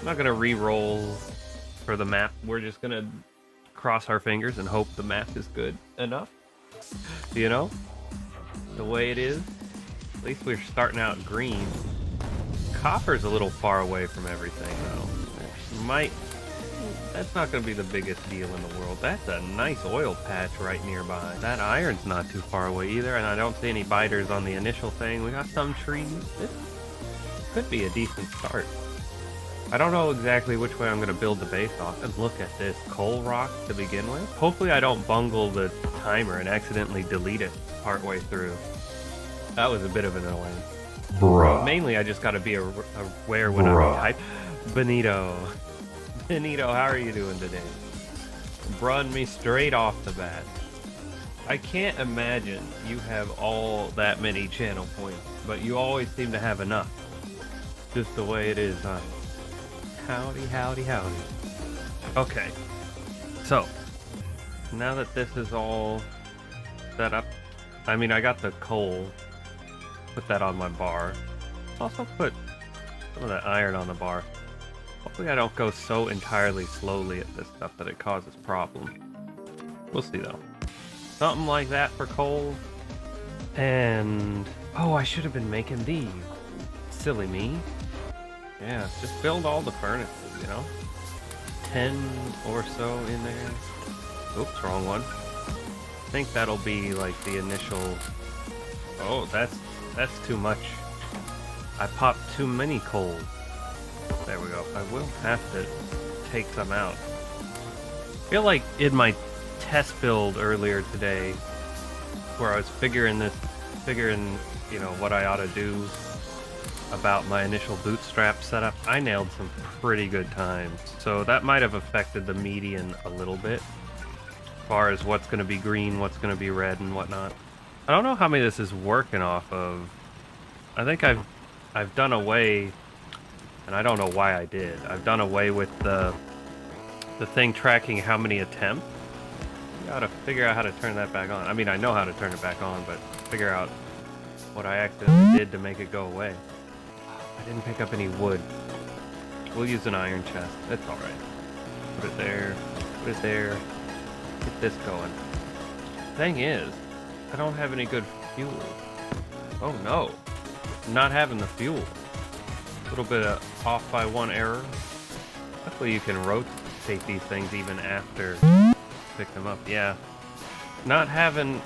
I'm not gonna re-roll for the map. We're just gonna cross our fingers and hope the map is good enough. You know? The way it is. At least we're starting out green. Copper's a little far away from everything, though. That's not going to be the biggest deal in the world. That's a nice oil patch right nearby. That iron's not too far away either, and I don't see any biters on the initial thing. We got some trees. This could be a decent start. I don't know exactly which way I'm going to build the base off. And look at this coal rock to begin with. Hopefully I don't bungle the timer and accidentally delete it partway through. That was a bit of an annoyance. Bruh. Mainly, I just got to be aware when I type. Benito, how are you doing today? Run me straight off the bat. I can't imagine you have all that many channel points, but you always seem to have enough. Just the way it is, huh? Howdy, howdy, howdy. Okay, so now that this is all set up, I mean, I got the coal. Put that on my bar. Also put some of that iron on the bar. Hopefully I don't go so entirely slowly at this stuff that it causes problems. We'll see though. Something like that for coal. And oh, I should have been making these. Silly me. Yeah, just build all the furnaces, you know? 10 or so in there. Oops, wrong one. I think that'll be like the initial... Oh, that's too much. I popped too many coals. There we go. I will have to take some out. I feel like in my test build earlier today, where I was figuring, you know, what I ought to do about my initial bootstrap setup, I nailed some pretty good times. So that might have affected the median a little bit, as far as what's going to be green, what's going to be red, and whatnot. I don't know how many this is working off of. I think I've done away, and I don't know why I did. I've done away with the thing tracking how many attempts. You gotta figure out how to turn that back on. I mean, I know how to turn it back on, but figure out what I accidentally did to make it go away. I didn't pick up any wood. We'll use an iron chest. That's alright. Put it there. Put it there. Get this going. Thing is, I don't have any good fuel. Oh no. Not having the fuel. A little bit of off by one error. Luckily you can rotate these things even after pick them up. Yeah. Not having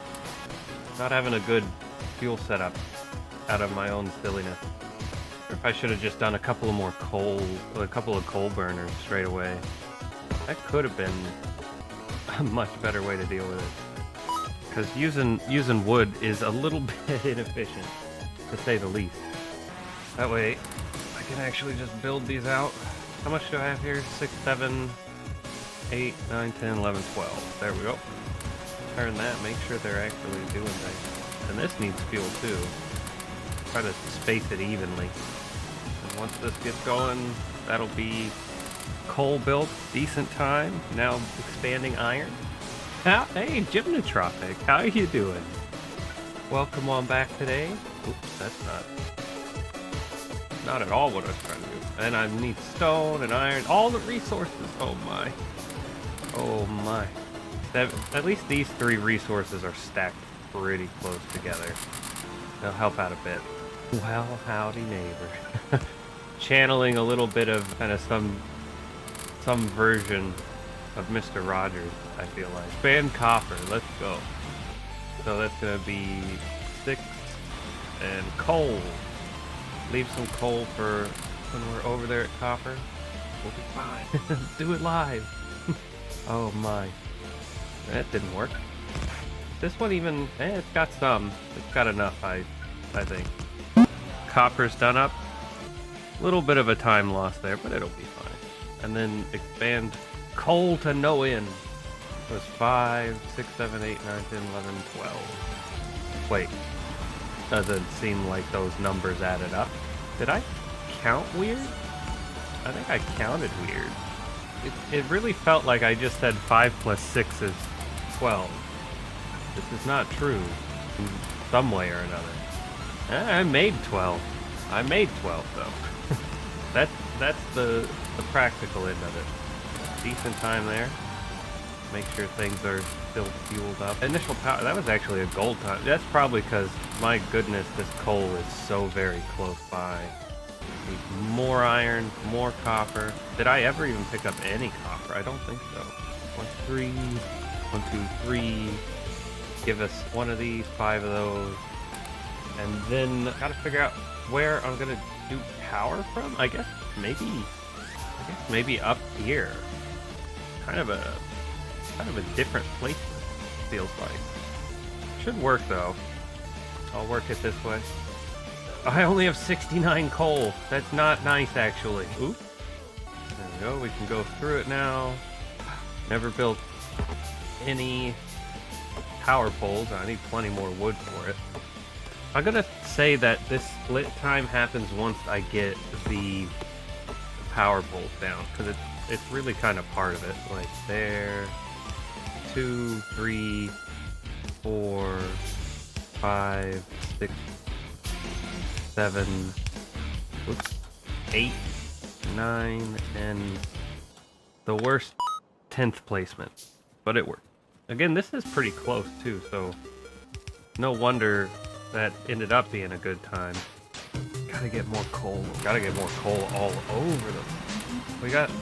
a good fuel setup out of my own silliness. Or if I should have just done a couple of coal burners straight away. That could have been a much better way to deal with it. Because using wood is a little bit inefficient, to say the least. That way, I can actually just build these out. How much do I have here? 6, 7, 8, 9, 10, 11, 12. There we go. Turn that, make sure they're actually doing things. And this needs fuel too. Try to space it evenly. And once this gets going, that'll be coal built, decent time. Now expanding iron. Hey, Gymnotropic, how are you doing? Welcome on back today. Oops, that's not at all what I was trying to do. And I need stone and iron, all the resources. Oh my. Oh my. At least these 3 resources are stacked pretty close together. They'll help out a bit. Well, howdy neighbor. Channeling a little bit of kind of some version of Mr. Rogers, I feel like. Expand copper, let's go. So that's gonna be 6 and coal. Leave some coal for when we're over there at copper. We'll be fine. Do it live. Oh my. That didn't work. This one even, it's got some. It's got enough, I think. Copper's done up. A little bit of a time loss there, but it'll be fine. And then expand coal to no end. It was 5, 6, 7, 8, 9, 10, 11, 12. Wait. Doesn't seem like those numbers added up. Did I count weird? I think I counted weird. It really felt like I just said 5 plus 6 is 12. This is not true in some way or another. I made 12. I made 12 though. That's the practical end of it. Decent time there. Make sure things are still fueled up. Initial power, that was actually a gold time. That's probably because, my goodness, this coal is so very close by. Need more iron, more copper. Did I ever even pick up any copper? I don't think so. 1, 3, 1, 2, 3. Give us one of these, 5 of those. And then gotta figure out where I'm gonna do power from. I guess maybe up here. Kind of a different placement, feels like. Should work though. I'll work it this way. I only have 69 coal. That's not nice, actually. Oop. There we go. We can go through it now. Never built any power poles. I need plenty more wood for it. I'm gonna say that this split time happens once I get the power poles down, because it's really kind of part of it. Like there, 2, 3, 4, 5, 6, 7, 8, 9, and the worst 10th placement, but it worked. Again, this is pretty close too, so no wonder that ended up being a good time. Gotta get more coal. Gotta get more coal all over them. We got a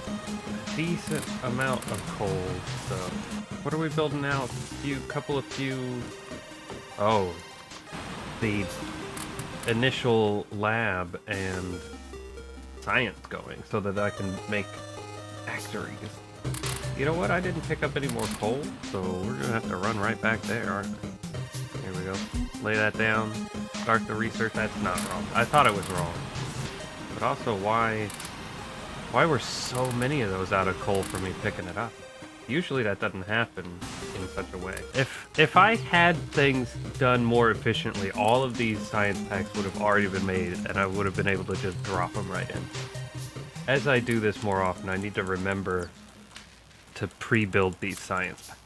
decent amount of coal, so what are we building now? Oh, the initial lab and science going so that I can make factories. You know what? I didn't pick up any more coal, so we're gonna have to run right back there, aren't we? Here we go. Lay that down. Start the research. That's not wrong. I thought it was wrong. But also, why were so many of those out of coal for me picking it up? Usually that doesn't happen in such a way. If I had things done more efficiently, all of these science packs would have already been made, and I would have been able to just drop them right in. As I do this more often, I need to remember to pre-build these science packs.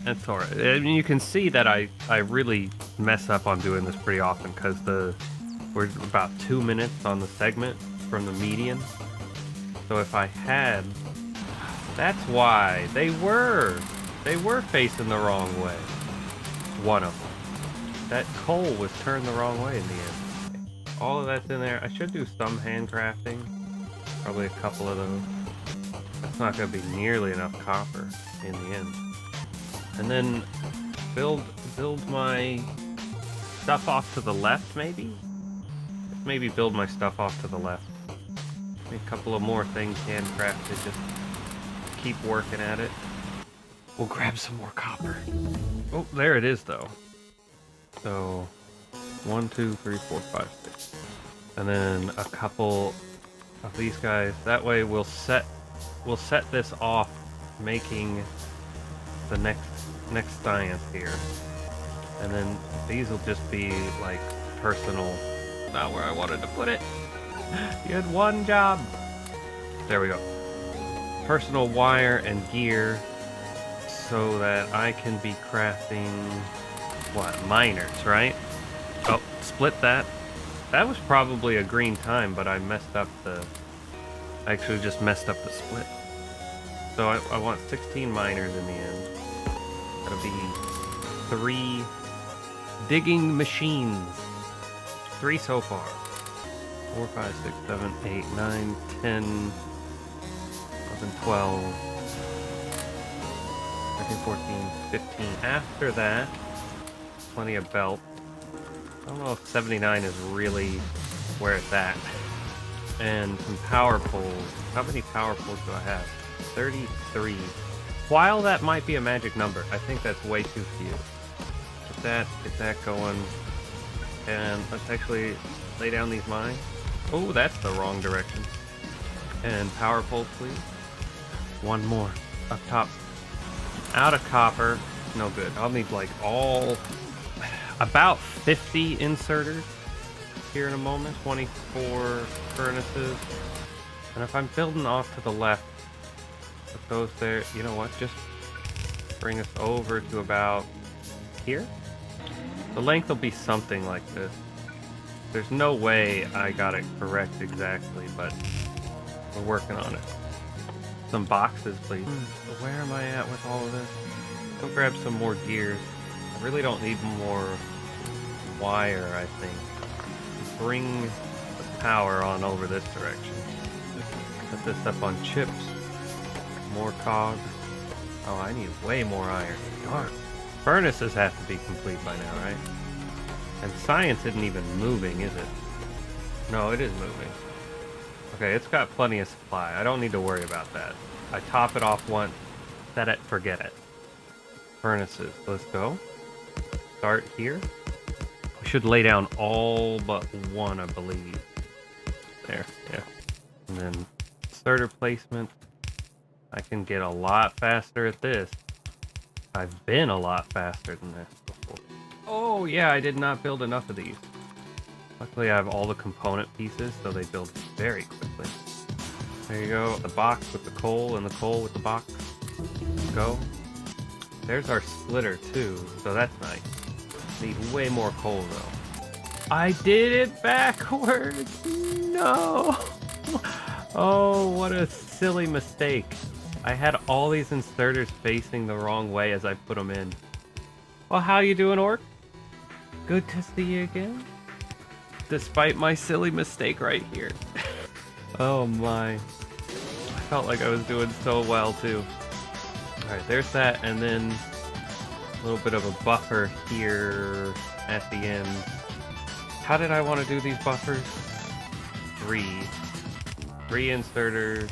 That's alright. I mean, you can see that I really mess up on doing this pretty often, because we're about 2 minutes on the segment from the median. So if I had... That's why they were facing the wrong way. One of them. That coal was turned the wrong way in the end. All of that's in there. I should do some handcrafting. Probably a couple of those. That's not going to be nearly enough copper in the end. And then build my stuff off to the left, maybe? Maybe build my stuff off to the left. A couple of more things handcrafted, just keep working at it. We'll grab some more copper. Oh, there it is, though. So, 1, 2, 3, 4, 5, 6. And then a couple of these guys. That way we'll set this off, making the next science here. And then these will just be like personal. Not where I wanted to put it. You had one job. There we go. Personal wire and gear, so that I can be crafting miners, right? Oh, split that. That was probably a green time, but I actually just messed up the split. So I want 16 miners in the end. That'll be 3 digging machines. 3 so far. 4, 5, 6, 7, 8, 9, 10, 11, 12, 13, 14, 15. After that, plenty of belt. I don't know if 79 is really where it's at. And some power poles. How many power poles do I have? 33. While that might be a magic number, I think that's way too few. Get that going. And let's actually lay down these mines. Oh, that's the wrong direction. And power poles, please. One more. Up top. Out of copper. No good. I'll need like about 50 inserters here in a moment. 24 furnaces. And if I'm building off to the left, put those there. You know what? Just bring us over to about here. The length will be something like this. There's no way I got it correct exactly, but We're working on it. Some boxes, please. Where am I at with all of this? Go grab some more gears. I really don't need more wire, I think. Bring the power on over this direction. Put this up on chips. More cogs. Oh, I need way more iron. Darn. Furnaces have to be complete by now, right? And science isn't even moving, is it? No, it is moving. Okay, it's got plenty of supply. I don't need to worry about that. I top it off once, set it, forget it. Furnaces, let's go. Start here. We should lay down all but one, I believe. There, yeah. And then inserter placement. I can get a lot faster at this. I've been a lot faster than this before. Oh yeah, I did not build enough of these. Luckily I have all the component pieces, so they build very quickly. There you go, the box with the coal and the coal with the box. Go. There's our splitter too, so that's nice. Need way more coal though. I did it backwards! No! Oh, what a silly mistake. I had all these inserters facing the wrong way as I put them in. Well, how you doing, Orc? Good to see you again. Despite my silly mistake right here. Oh my. I felt like I was doing so well too. Alright, there's that, and then a little bit of a buffer here at the end. How did I want to do these buffers? Three inserters,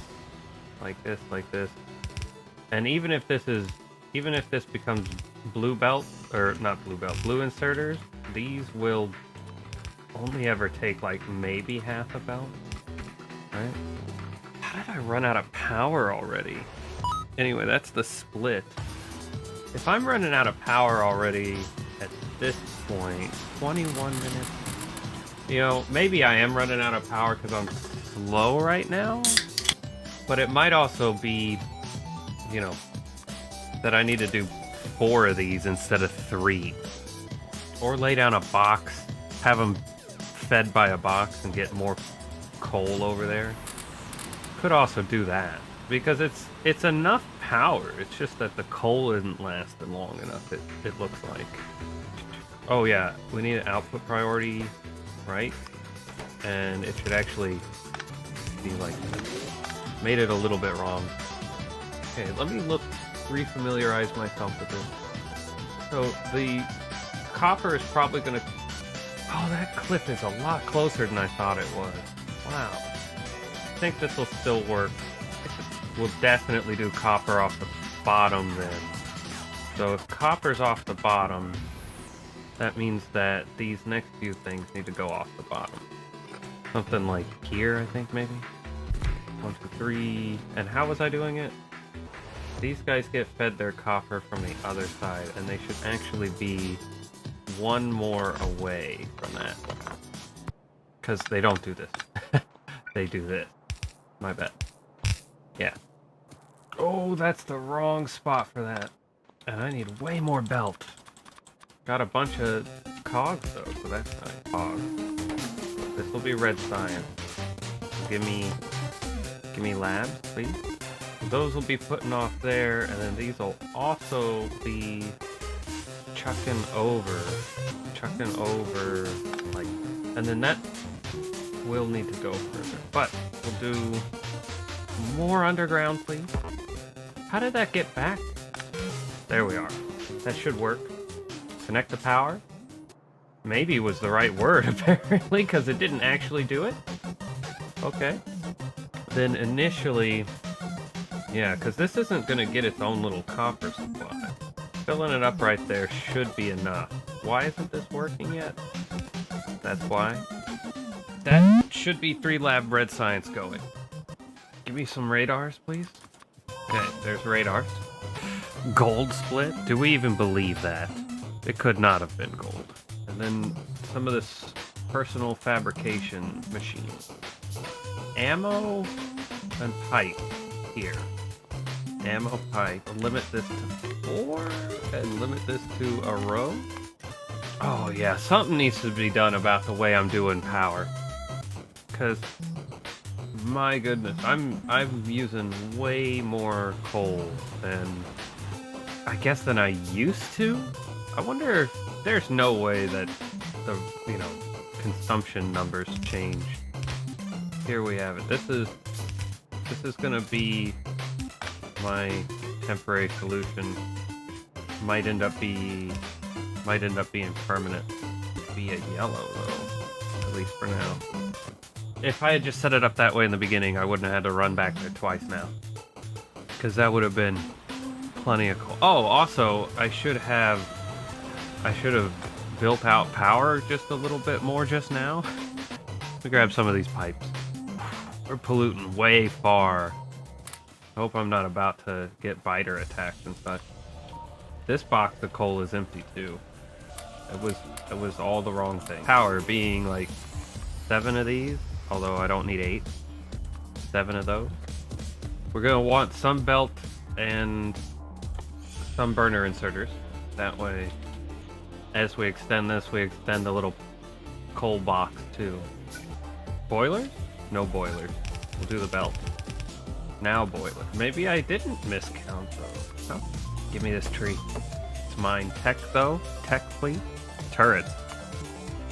like this. And even if this becomes blue belt, or not blue belt, blue inserters, these will only ever take like maybe half a belt, right? How did I run out of power already? Anyway, that's the split. If I'm running out of power already at this point, 21 minutes, you know, maybe I am running out of power because I'm slow right now, but it might also be, you know, that I need to do 4 of these instead of 3. Or lay down a box, have them fed by a box and get more coal over there. Could also do that, because it's enough power, it's just that the coal isn't lasting long enough, it looks like. Oh yeah, we need an output priority, right? And it should actually be like this. Made it a little bit wrong. Okay, let me refamiliarize myself with this. So the copper is probably gonna... Oh, that cliff is a lot closer than I thought it was. Wow. I think this will still work. We'll definitely do copper off the bottom then. So if copper's off the bottom, that means that these next few things need to go off the bottom. Something like here, I think, maybe? 1, 2, 3... And how was I doing it? These guys get fed their copper from the other side, and they should actually be one more away from that. Because they don't do this. They do this. My bad. Yeah. Oh, that's the wrong spot for that. And I need way more belt. Got a bunch of cogs though, so that's nice. Cogs. This will be red science. Give me labs, please. Those will be putting off there, and then these will also be chucking over, like, and then that will need to go further. But we'll do more underground, please. How did that get back? There we are. That should work. Connect the power. Maybe was the right word, apparently, because it didn't actually do it. Okay. Then initially, yeah, because this isn't going to get its own little copper supply. Filling it up right there should be enough. Why isn't this working yet? That's why. That should be 3 lab red science going. Give me some radars, please. Okay, there's radars. Gold split? Do we even believe that? It could not have been gold. And then some of this personal fabrication machine. Ammo and pipe here. Ammo pipe. Limit this to 4 and limit this to a row. Oh yeah, something needs to be done about the way I'm doing power. Because My goodness, I'm using way more coal than I guess than I used to. I wonder if there's no way that the consumption numbers change. Here we have it. This is gonna be my temporary solution. Might end up being permanent. Be a yellow though, at least for now. If I had just set it up that way in the beginning, I wouldn't have had to run back there twice now. Because that would have been plenty of coal. Oh, also, I should have built out power just a little bit more just now. Let me grab some of these pipes. We're polluting way far. I hope I'm not about to get biter attacks and such. This box of coal is empty too. It was all the wrong thing. Power being like 7 of these. Although I don't need 8. 7 of those. We're gonna want some belt and some burner inserters. That way, as we extend this, we extend the little coal box too. Boilers? No boilers. We'll do the belt. Now boiler. Maybe I didn't miscount those. Oh, give me this tree. It's mine. Tech though? Tech please? Turrets.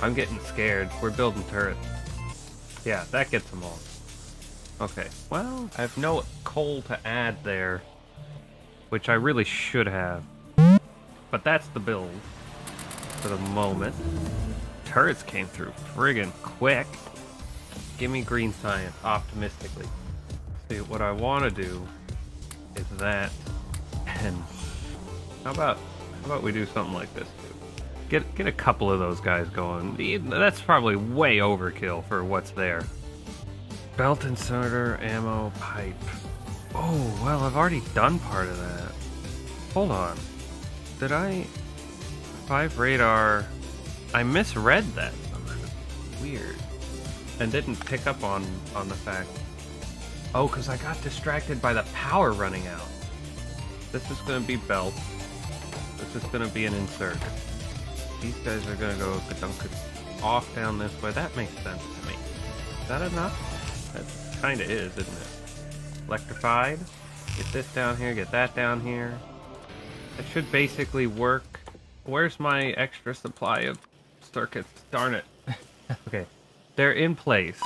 I'm getting scared. We're building turrets. Yeah, that gets them all. Okay, well, I have no coal to add there, which I really should have. But that's the build for the moment. Turrets came through friggin' quick. Give me green science, optimistically. See, what I want to do is that, and how about we do something like this too? Get a couple of those guys going. That's probably way overkill for what's there. Belt inserter, ammo, pipe. Oh, well, I've already done part of that. Hold on. Did I... 5 radar... I misread that somehow. Weird. And didn't pick up on the fact... Oh, because I got distracted by the power running out. This is going to be belt. This is going to be an insert. These guys are gonna go off down this way. That makes sense to me. Is that enough? That kinda is, isn't it? Electrified. Get this down here, get that down here. That should basically work. Where's my extra supply of circuits? Darn it. Okay. They're in place.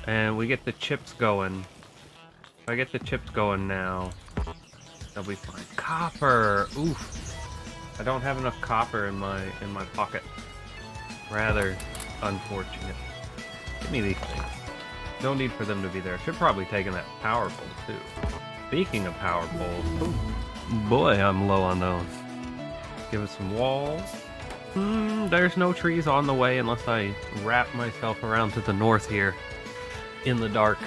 And we get the chips going. If I get the chips going now, they'll be fine. Copper! Oof. I don't have enough copper in my pocket. Rather unfortunate. Give me these things. No need for them to be there. Should probably taken that power pole too. Speaking of power poles, oh boy, I'm low on those. Give us some walls. There's no trees on the way unless I wrap myself around to the north here in the dark.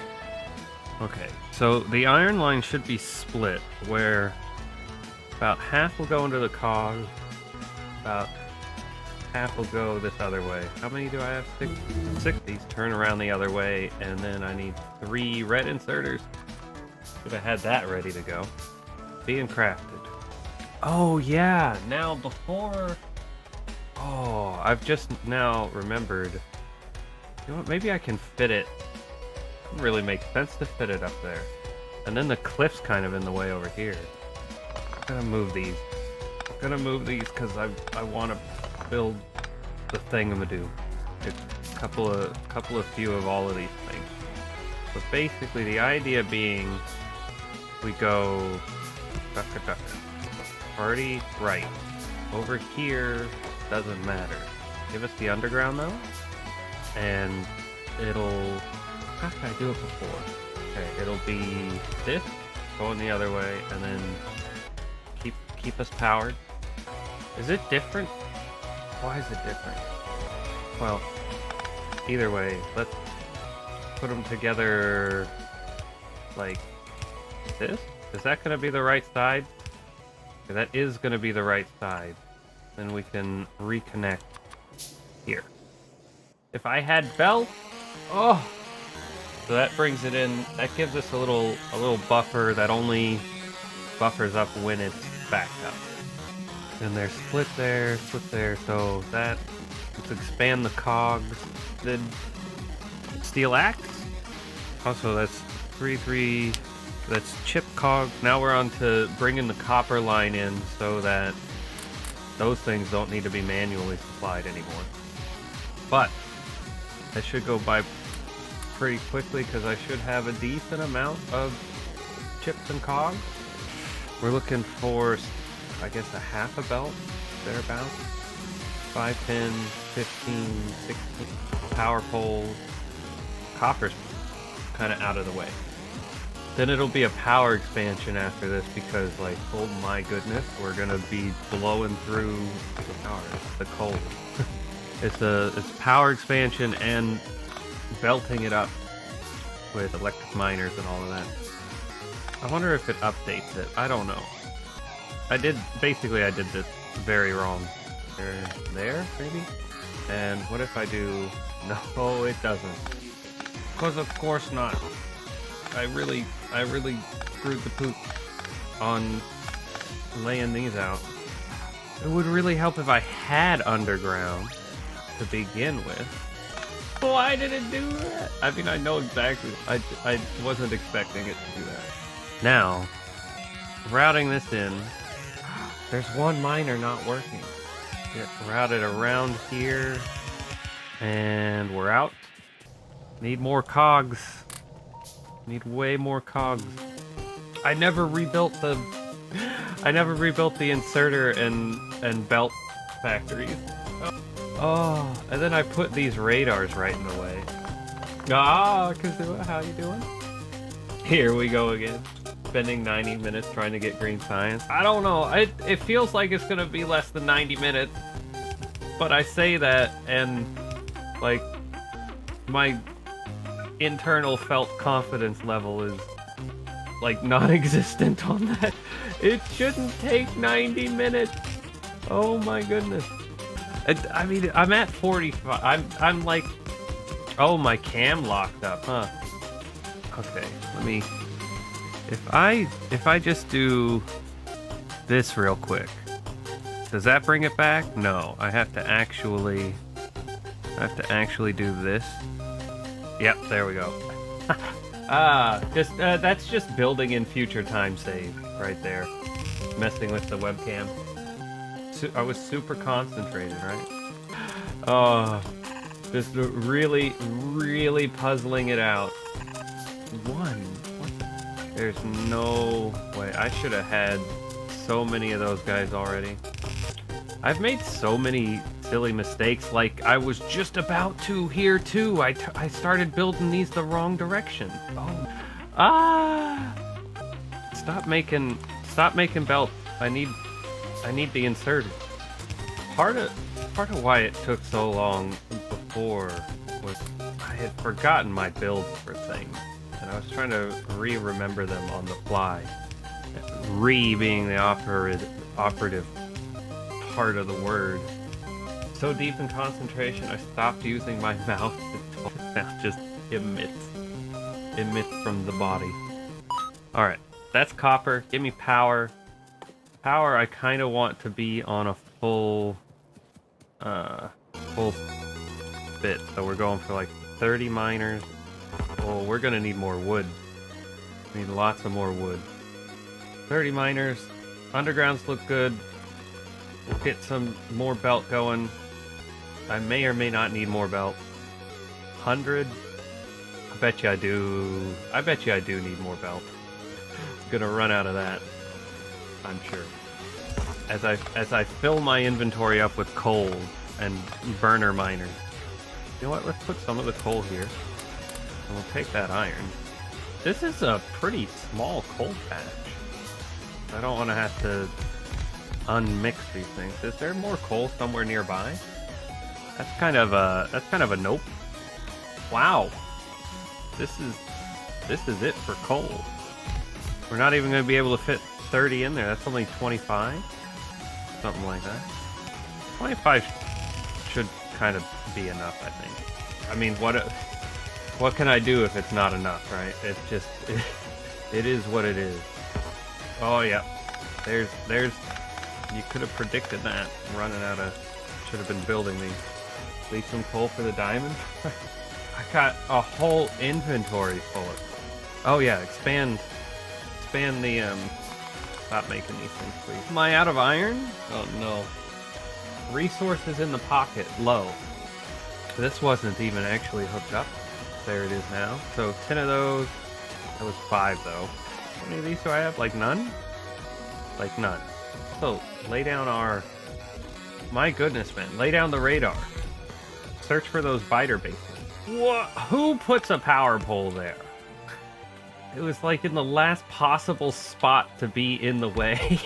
Okay, so the iron line should be split where about half will go into the cog, about half will go this other way. How many do I have? 6. These turn around the other way, and then I need 3 red inserters. Should have had that ready to go. Being crafted. Oh yeah, now before... Oh, I've just now remembered. You know what, maybe I can fit it. It doesn't really make sense to fit it up there. And then the cliff's kind of in the way over here. I'm gonna move these. I'm gonna move these because I want to build the thingamadoo. A couple of few of all of these things. But basically, the idea being, we go duck. Party right. Over here doesn't matter. Give us the underground though, and it'll. How did I do it before? Okay, it'll be this going the other way, and then keep us powered. Is it different? Why is it different? Well, either way, let's put them together like this. Is that going to be the right side? Okay, that is going to be the right side. Then we can reconnect here. If I had belt, oh, so that brings it in. That gives us a little buffer that only buffers up when it's backed up. And they're split there, so that, let's expand the cogs. The steel axe? Also, that's 3, that's chip cog. Now we're on to bringing the copper line in so that those things don't need to be manually supplied anymore. But that should go by pretty quickly because I should have a decent amount of chips and cogs. We're looking for, I guess, a half a belt, thereabouts. 5, 10, 15, 16 power poles. Copper's kind of out of the way. Then it'll be a power expansion after this because, like, oh my goodness, we're gonna be blowing through the power, the coal. It's power expansion and belting it up with electric miners and all of that. I wonder if it updates it. I don't know. I did this very wrong. There, maybe? And what if I do... No, it doesn't. Because of course not. I really screwed the poop on laying these out. It would really help if I had underground to begin with. Why did it do that? I mean, I know exactly. I wasn't expecting it to do that. Now, routing this in, there's one miner not working. Get routed around here, and we're out. Need more cogs. Need way more cogs. I never rebuilt the inserter and belt factories. Oh, and then I put these radars right in the way. Ah, Kazua, how you doing? Here we go again. Spending 90 minutes trying to get green science. I don't know. It feels like it's gonna be less than 90 minutes. But I say that and, like, my internal felt confidence level is, like, non-existent on that. It shouldn't take 90 minutes. Oh my goodness. I mean, I'm at 45. I'm like, oh, my cam locked up, huh? Okay, let me. If I just do this real quick, does that bring it back? No, I have to actually do this. Yep, there we go. That's just building in future time save right there. Messing with the webcam. I was super concentrated, right? Oh, just really puzzling it out. There's no way. I should have had so many of those guys already. I've made so many silly mistakes, like I was just about to here too. I started building these the wrong direction. Oh. Ah! Stop making belt. I need the inserter. Part of why it took so long before was I had forgotten my build for things, and I was trying to remember them on the fly. Being the operative part of the word. So deep in concentration, I stopped using my mouth. Now just emits from the body. All right, that's copper. Give me power. Power, I kind of want to be on a full bit. So we're going for like 30 miners. Oh, we're gonna need more wood. We need lots of more wood. 30 miners. Undergrounds look good. We'll get some more belt going. I may or may not need more belt. 100. I bet you I do. I bet you I do need more belt. Gonna run out of that, I'm sure. As I fill my inventory up with coal and burner miners. You know what? Let's put some of the coal here, and we'll take that iron. This is a pretty small coal patch. I don't want to have to unmix these things. Is there more coal somewhere nearby? That's kind of a nope. Wow. This is it for coal. We're not even going to be able to fit 30 in there. That's only 25. Something like that. 25 should kind of be enough, I think. I mean, what can I do if it's not enough, right? It's just it is what it is. Oh yeah. There's you could have predicted that. I'm running out of should have been building these. Leave some coal for the diamond. I got a whole inventory full of... Oh yeah, expand the, stop making these things, please. Am I out of iron? Oh no. Resources in the pocket, low. This wasn't even actually hooked up. There it is now. So 10 of those. That was 5 though. How many of these do I have? Like none? Like none. So lay down our... My goodness, man. Lay down the radar. Search for those biter bases. What? Who puts a power pole there? It was like in the last possible spot to be in the way.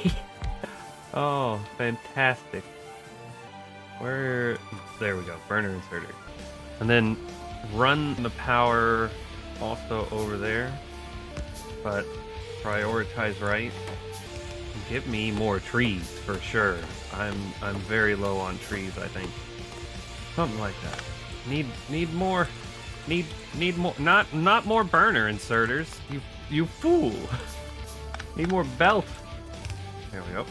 Oh, fantastic. Where... There we go. Burner inserter. And then run the power also over there. But prioritize right. Give me more trees for sure. I'm very low on trees, I think. Something like that. Need more. Need more. Not more burner inserters. You fool. Need more belt. There we go.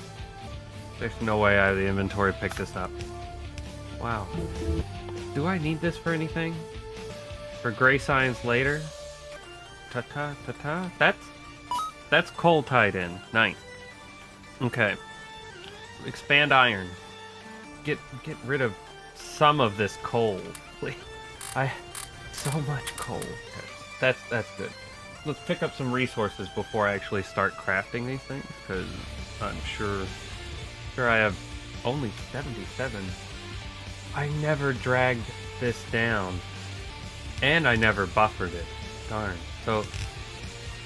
There's no way I have the inventory to pick this up. Wow. Do I need this for anything? For gray signs later? Ta-ta. That's coal tied in. Nice. Okay. Expand iron. Get rid of some of this coal. Please. So much coal. Okay. That's good. Let's pick up some resources before I actually start crafting these things, because I'm sure I have only 77. I never dragged this down. And I never buffered it. Darn. So,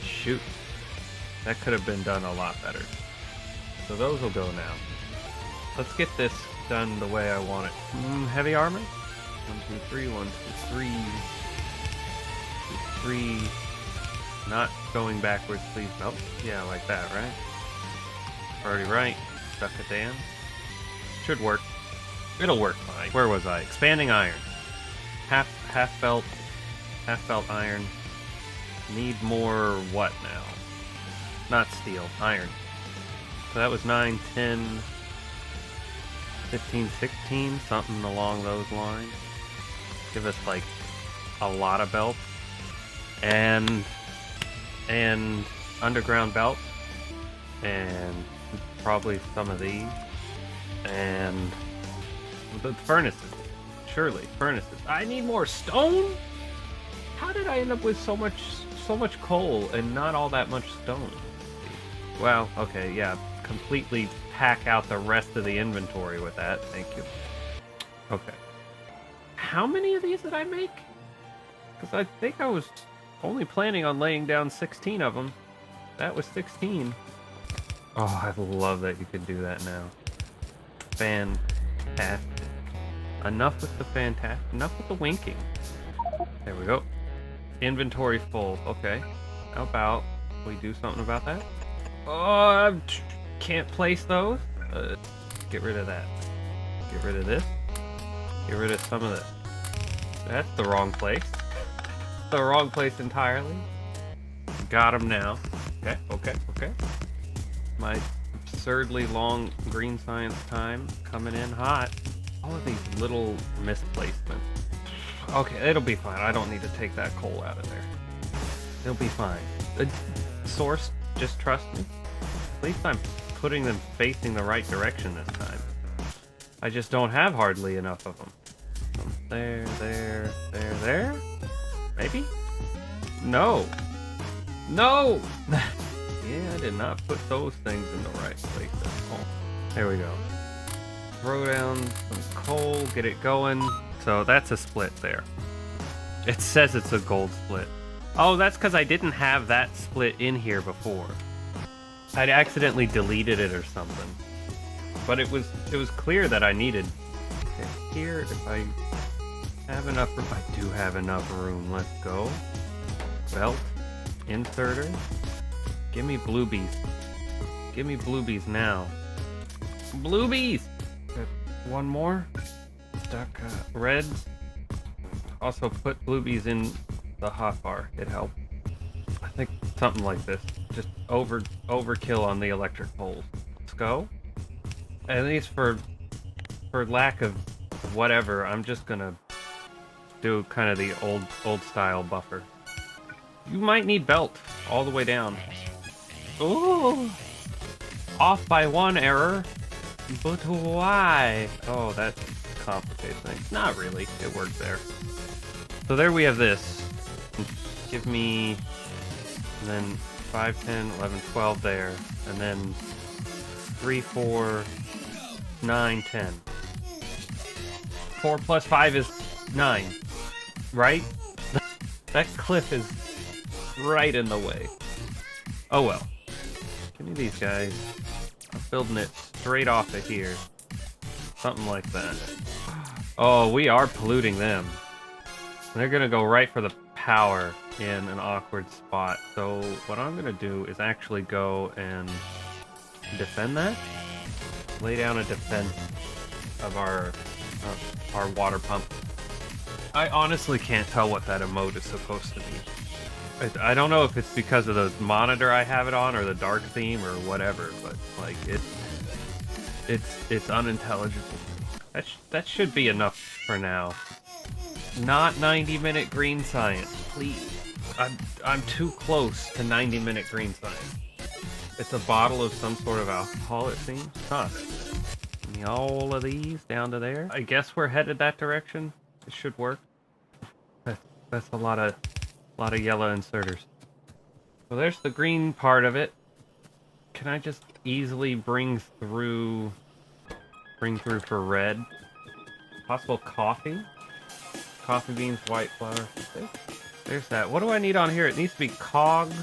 shoot. That could have been done a lot better. So those will go now. Let's get this done the way I want it. Heavy armor? 1, 2, 3, 1, 2, 3. 2, 3. Not going backwards, please. Nope. Yeah, like that, right? Already right. Stuck it down. Should work. It'll work fine. Where was I? Expanding iron. Half belt iron. Need more what now? Not steel, iron. So that was 9, 10, 15, 16, something along those lines. Give us like a lot of belts. And underground belts. And probably some of these. And the furnaces. Surely, furnaces. I need more stone? How did I end up with so much coal and not all that much stone? Wow, okay, yeah. Completely pack out the rest of the inventory with that. Thank you. Okay. How many of these did I make? Because I think I was only planning on laying down 16 of them. That was 16. Oh, I love that you can do that now. Fantastic. Enough with the fantastic. Enough with the winking. There we go. Inventory full. Okay. How about we do something about that? Oh, I can't place those. Get rid of that. Get rid of this. Get rid of some of this. That's the wrong place. The wrong place entirely. Got him now. Okay. My absurdly long green science time coming in hot. All of these little misplacements. Okay, it'll be fine. I don't need to take that coal out of there. It'll be fine. The source, just trust me. At least I'm putting them facing the right direction this time. I just don't have hardly enough of them. There. Maybe? No! Yeah, I did not put those things in the right place at all. There we go. Throw down some coal, get it going. So that's a split there. It says it's a gold split. Oh, that's because I didn't have that split in here before. I'd accidentally deleted it or something. But it was clear that I needed. Okay, here, if I have enough room, I do have enough room. Let's go. Belt, inserter. Give me bluebies. Give me bluebies now. Bluebies! One more. Stuck reds. Also put bluebies in the hotbar. It helped. I think something like this. Just overkill on the electric poles. Let's go. At least for lack of whatever, I'm just gonna do kind of the old style buffer. You might need belt all the way down. Ooh! Off by 1 error. But why? Oh, that complicates things. Not really. It worked there. So there we have this. Give me... And then 5, 10, 11, 12 there. And then 3, 4, 9, 10. 4 plus 5 is 9. Right? That cliff is right in the way. Oh well. Give me these guys. I'm building it straight off of here. Something like that. Oh, we are polluting them. They're gonna go right for the power in an awkward spot. So what I'm gonna do is actually go and defend that. Lay down a defense of our water pump. I honestly can't tell what that emote is supposed to be. I don't know if it's because of the monitor I have it on or the dark theme or whatever, but like it's unintelligible. That should be enough for now. Not 90-minute green science, please. I'm too close to 90-minute green science. It's a bottle of some sort of alcohol, it seems. Huh. Give me all of these down to there. I guess we're headed that direction. It should work. That's a lot of yellow inserters. So there's the green part of it. Can I just easily bring through for red? Possible coffee? Coffee beans, white flour. There's that. What do I need on here? It needs to be cogs.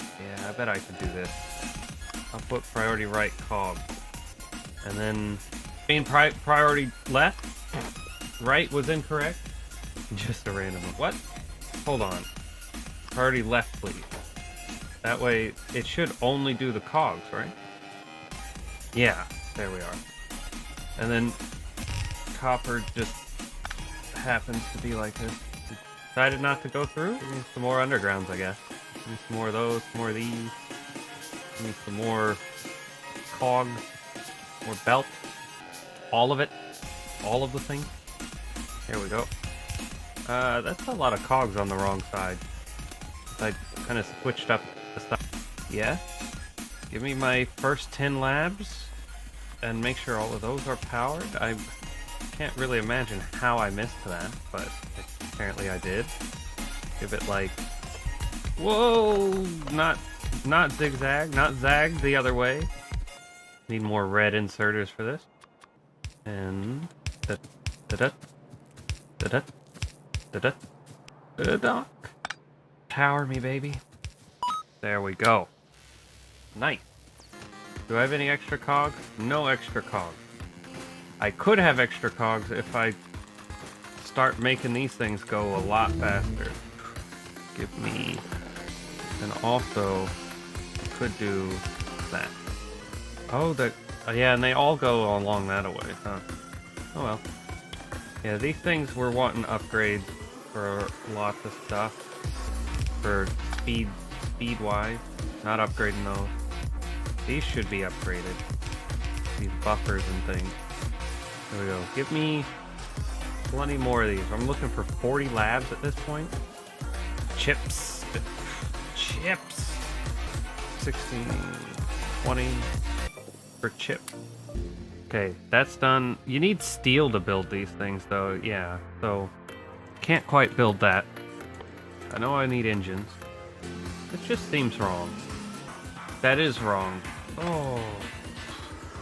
Yeah, I bet I could do this. I'll put priority right cogs. And then priority left? Right was incorrect? Just a random one. What? Hold on. Priority left, please. That way, it should only do the cogs, right? Yeah, there we are. And then copper just happens to be like this. Decided not to go through. Give me some more undergrounds, I guess. Give me some more of those, some more of these. Give me some more cogs, more belt. All of it. All of the things. There we go. That's a lot of cogs on the wrong side. I kind of switched up the stuff. Yeah? Give me my first 10 labs and make sure all of those are powered. I can't really imagine how I missed that, but apparently I did. Give it like... Whoa! Not zigzag, not zag the other way. Need more red inserters for this. And... Da-da. Da-da. Da-da. Da-da. Power me, baby. There we go. Nice. Do I have any extra cogs? No extra cogs. I could have extra cogs if I start making these things go a lot faster. Give me... And also, could do that. Oh, yeah, and they all go along that way, huh? Oh well. Yeah, these things we're wanting upgrades for lots of stuff. For speed-wise. Not upgrading those. These should be upgraded. These buffers and things. There we go. Give me plenty more of these. I'm looking for 40 labs at this point. Chips. Chips. 16, 20 for chip. Okay, that's done. You need steel to build these things, though. Yeah, so can't quite build that. I know I need engines. It just seems wrong. That is wrong. Oh.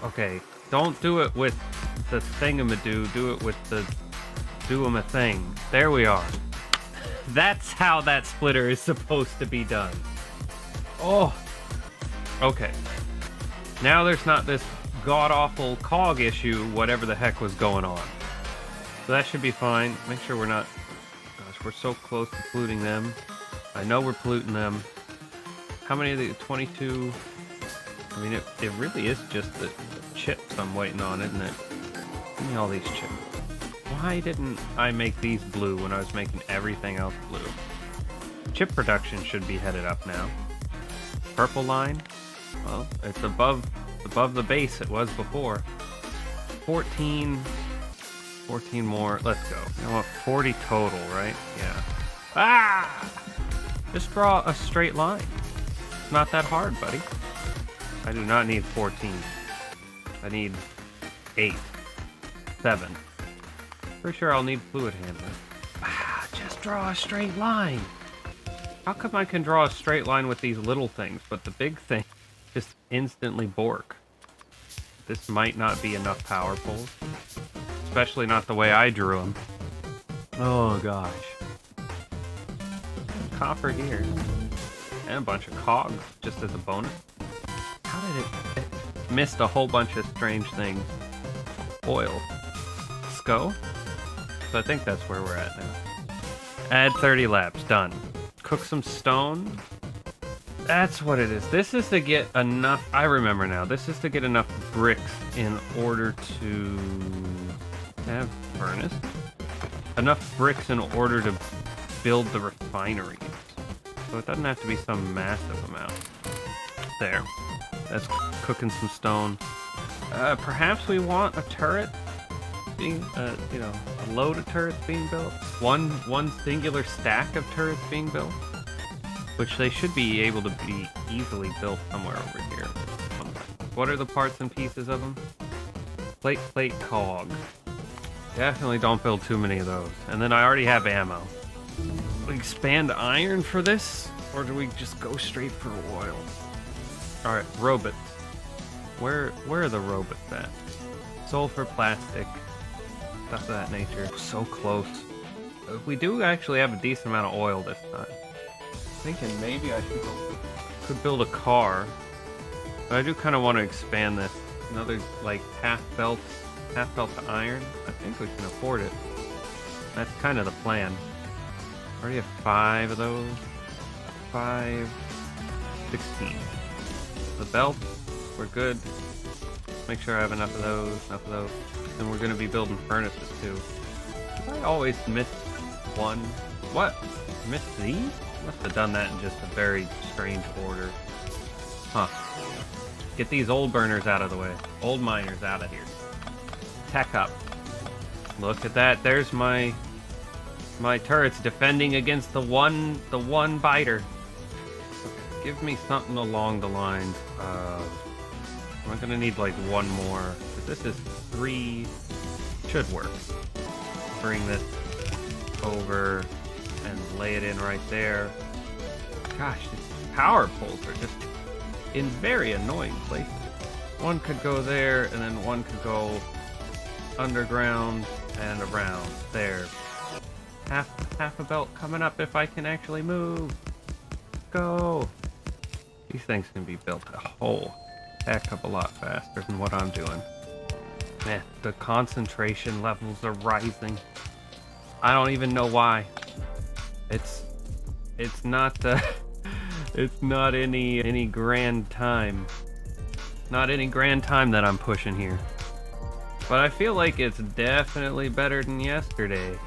Okay, don't do it with the thingamadoo. Do it with the do-em-a-thing. There we are. That's how that splitter is supposed to be done. Oh. Okay. Now there's not this god-awful cog issue, whatever the heck was going on. So that should be fine. Make sure we're not... Gosh, we're so close to polluting them. I know we're polluting them. How many of the 22? I mean, it really is just the chips I'm waiting on, isn't it? Give me all these chips. Why didn't I make these blue when I was making everything else blue? Chip production should be headed up now. Purple line? Well, it's above the base it was before. 14, 14 more. Let's go. You know what? 40 total, right? Yeah. Ah! Just draw a straight line. It's not that hard, buddy. I do not need 14. I need 8. 7. Pretty sure I'll need fluid handling. Ah, just draw a straight line. How come I can draw a straight line with these little things, but the big thing just instantly bork? This might not be enough power poles. Especially not the way I drew them. Oh gosh. Copper here. And a bunch of cogs, just as a bonus. How did it missed a whole bunch of strange things? Oil. Sco? So I think that's where we're at now. Add 30 laps. Done. Cook some stone. That's what it is. This is to get enough... I remember now. This is to get enough bricks in order to have furnace. Enough bricks in order to build the refineries. So it doesn't have to be some massive amount. There. That's cooking some stone. Perhaps we want a turret being, you know, a load of turrets being built. One singular stack of turrets being built. Which they should be able to be easily built somewhere over here. What are the parts and pieces of them? Plate, cog. Definitely don't build too many of those. And then I already have ammo. We expand iron for this? Or do we just go straight for oil? Alright, robots. Where are the robots at? Sulfur, plastic, stuff of that nature. So close. We do actually have a decent amount of oil this time. Thinking maybe I could build a car. But I do kind of want to expand this. Another like half belt to iron. I think we can afford it. That's kind of the plan. Already have 5 of those. 5, 16. The belt, we're good. Make sure I have enough of those, And we're gonna be building furnaces too. I always miss one. What? Miss these? Must have done that in just a very strange order. Huh. Get these old burners out of the way. Old miners out of here. Tech up. Look at that. There's my turrets defending against the one biter. Give me something along the lines of... I'm gonna need like one more. This is 3. Should work. Bring this over and lay it in right there. Gosh, these power poles are just in very annoying places. One could go there, and then one could go underground and around. There. Half a belt coming up if I can actually move. Go. These things can be built a whole heck of a lot faster than what I'm doing. Man, the concentration levels are rising. I don't even know why. It's not it's not any grand time. Not any grand time that I'm pushing here. But I feel like it's definitely better than yesterday.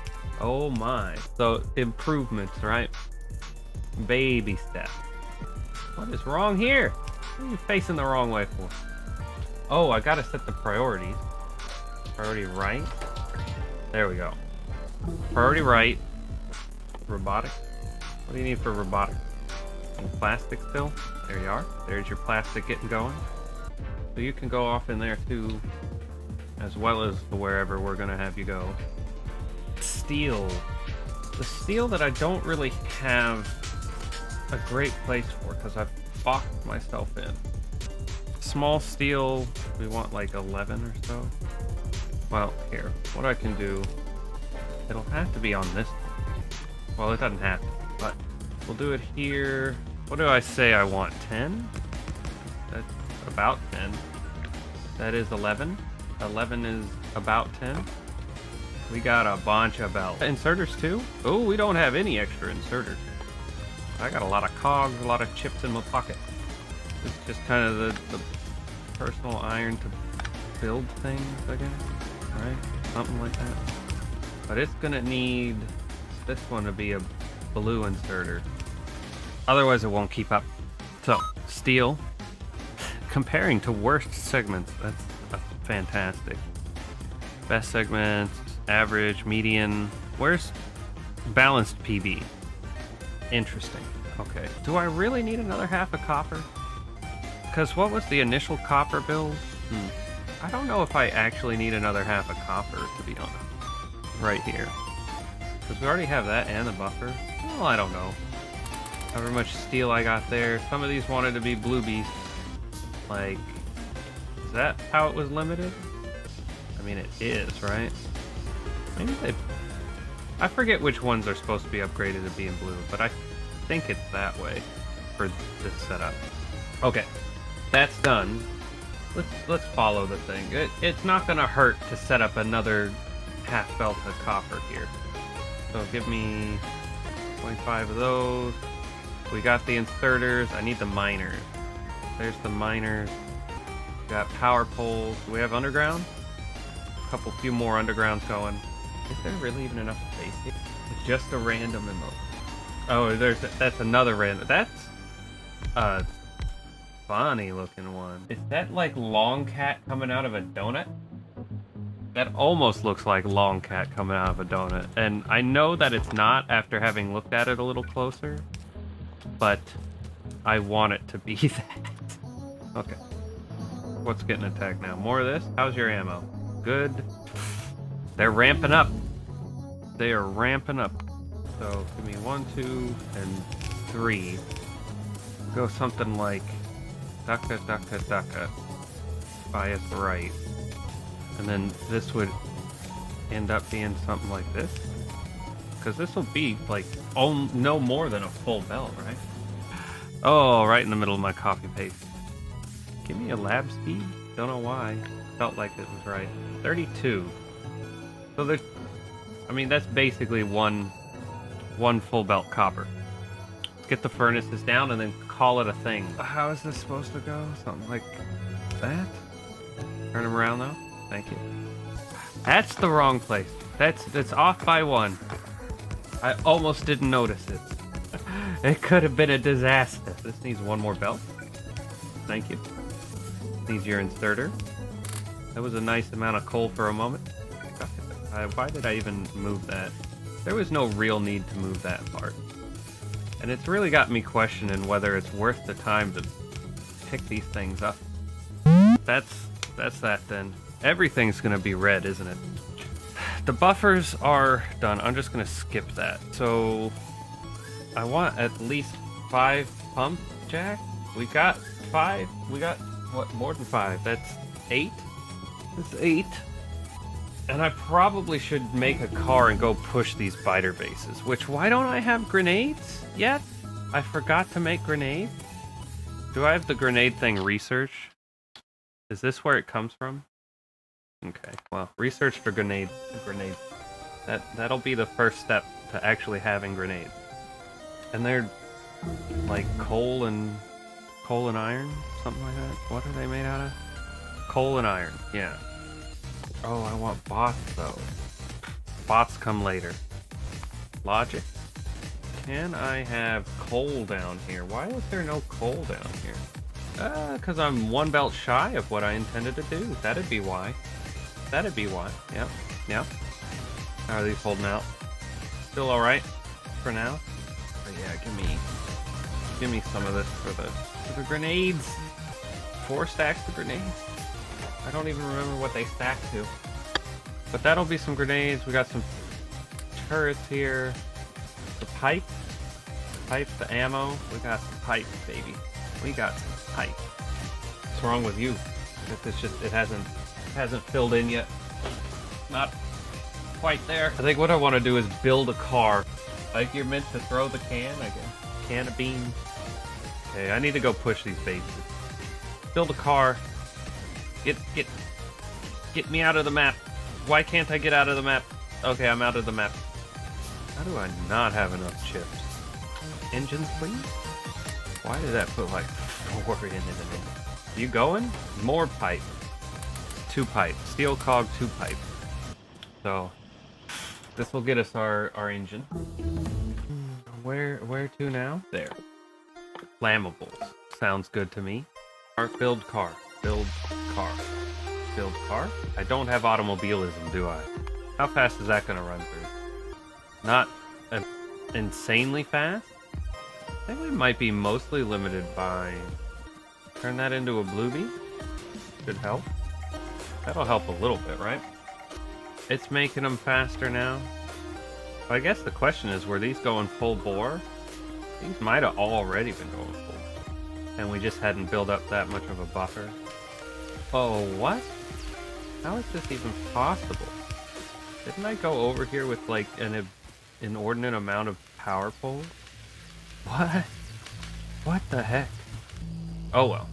Oh my. So improvements, right? Baby steps. What is wrong here? What are you facing the wrong way for? Oh, I gotta set the priorities. Priority right. There we go. Priority right. Robotics. What do you need for robotics? And plastic still? There you are. There's your plastic getting going. So you can go off in there too, as well as wherever we're gonna have you go. Steel. The steel that I don't really have a great place for because I've boxed myself in. Small steel, we want like 11 or so. Well, here, what I can do, it'll have to be on this one. Well, it doesn't have to, but we'll do it here. What do I say I want? 10? That's about 10. That is 11. 11 is about 10. We got a bunch of belts. Inserters too? Oh, we don't have any extra inserters. I got a lot of cogs, a lot of chips in my pocket. It's just kind of the personal iron to build things, I guess. Right? Something like that. But it's gonna need this one to be a blue inserter. Otherwise it won't keep up. So, steel. Comparing to worst segments, that's fantastic. Best segments, average, median. Where's balanced PB? Interesting. Okay. Do I really need another half a copper? Because what was the initial copper build? I don't know if I actually need another half a copper, to be honest. Right here. Because we already have that and the buffer. Well, I don't know. However much steel I got there. Some of these wanted to be blue beasts. Like, is that how it was limited? I mean, it is, right? Maybe they... I forget which ones are supposed to be upgraded to being blue, but I think it's that way for this setup. Okay, that's done. Let's follow the thing. It's not gonna hurt to set up another half belt of copper here. So give me 25 of those. We got the inserters. I need the miners. There's the miners. We got power poles. Do we have underground? A few more undergrounds going. Is there really even enough space here? It's just a random emote. Oh, that's another random. That's a funny looking one. Is that like long cat coming out of a donut? That almost looks like long cat coming out of a donut. And I know that it's not after having looked at it a little closer, but I want it to be that. Okay. What's getting attacked now? More of this? How's your ammo? Good. They're ramping up. They are ramping up. So give me 1, 2, and 3. Go something like ducka, ducka, ducka. Bias right. And then this would end up being something like this. Because this will be like no more than a full belt, right? Oh, right in the middle of my copy paste. Give me a lab speed. Don't know why. Felt like it was right. 32. So there's, I mean, that's basically one full belt copper. Let's get the furnaces down and then call it a thing. How is this supposed to go? Something like that? Turn them around though. Thank you. That's the wrong place. That's off by 1. I almost didn't notice it. It could have been a disaster. This needs 1 more belt. Thank you. Needs your inserter. That was a nice amount of coal for a moment. Why did I even move that? There was no real need to move that part. And it's really got me questioning whether it's worth the time to pick these things up. That's that then. Everything's gonna be red, isn't it? The buffers are done. I'm just gonna skip that. So I want at least 5 pump jack. We got 5. We got what? More than 5. That's 8. That's 8. And I probably should make a car and go push these biter bases. Which, why don't I have grenades yet? I forgot to make grenades. Do I have the grenade thing research? Is this where it comes from? Okay, well, research for grenades. That'll be the first step to actually having grenades. And they're like coal and iron, something like that. What are they made out of? Coal and iron, yeah. Oh, I want bots though. Bots come later. Logic. Can I have coal down here? Why is there no coal down here? Because I'm 1 belt shy of what I intended to do. That'd be why. That'd be why. Yep. Yep. How are these holding out? Still alright for now? But yeah, give me some of this for the grenades. 4 stacks of grenades. I don't even remember what they stack to. But that'll be some grenades. We got some turrets here. The pipe. The ammo. We got some pipe, baby. We got some pipe. What's wrong with you? It's just, it hasn't filled in yet. Not quite there. I think what I want to do is build a car. Like you're meant to throw the can, I guess. Can of beans. Okay, I need to go push these bases. Build a car. Get me out of the map. Why can't I get out of the map? Okay, I'm out of the map. How do I not have enough chips? Engines, please? Why did that put like 4 in it? You going? More pipe. 2 pipe. Steel cog, 2 pipe. So, this will get us our engine. Where to now? There. Flammables. Sounds good to me. Build car. Build car. Build car? I don't have automobilism, do I? How fast is that gonna run through? Not insanely fast? I think we might be mostly limited by... Turn that into a bluebee? Should help. That'll help a little bit, right? It's making them faster now. But I guess the question is, were these going full bore? These might have already been going full bore. And we just hadn't built up that much of a buffer. Oh, what? How is this even possible? Didn't I go over here with like an inordinate amount of power poles? What? What the heck? Oh well.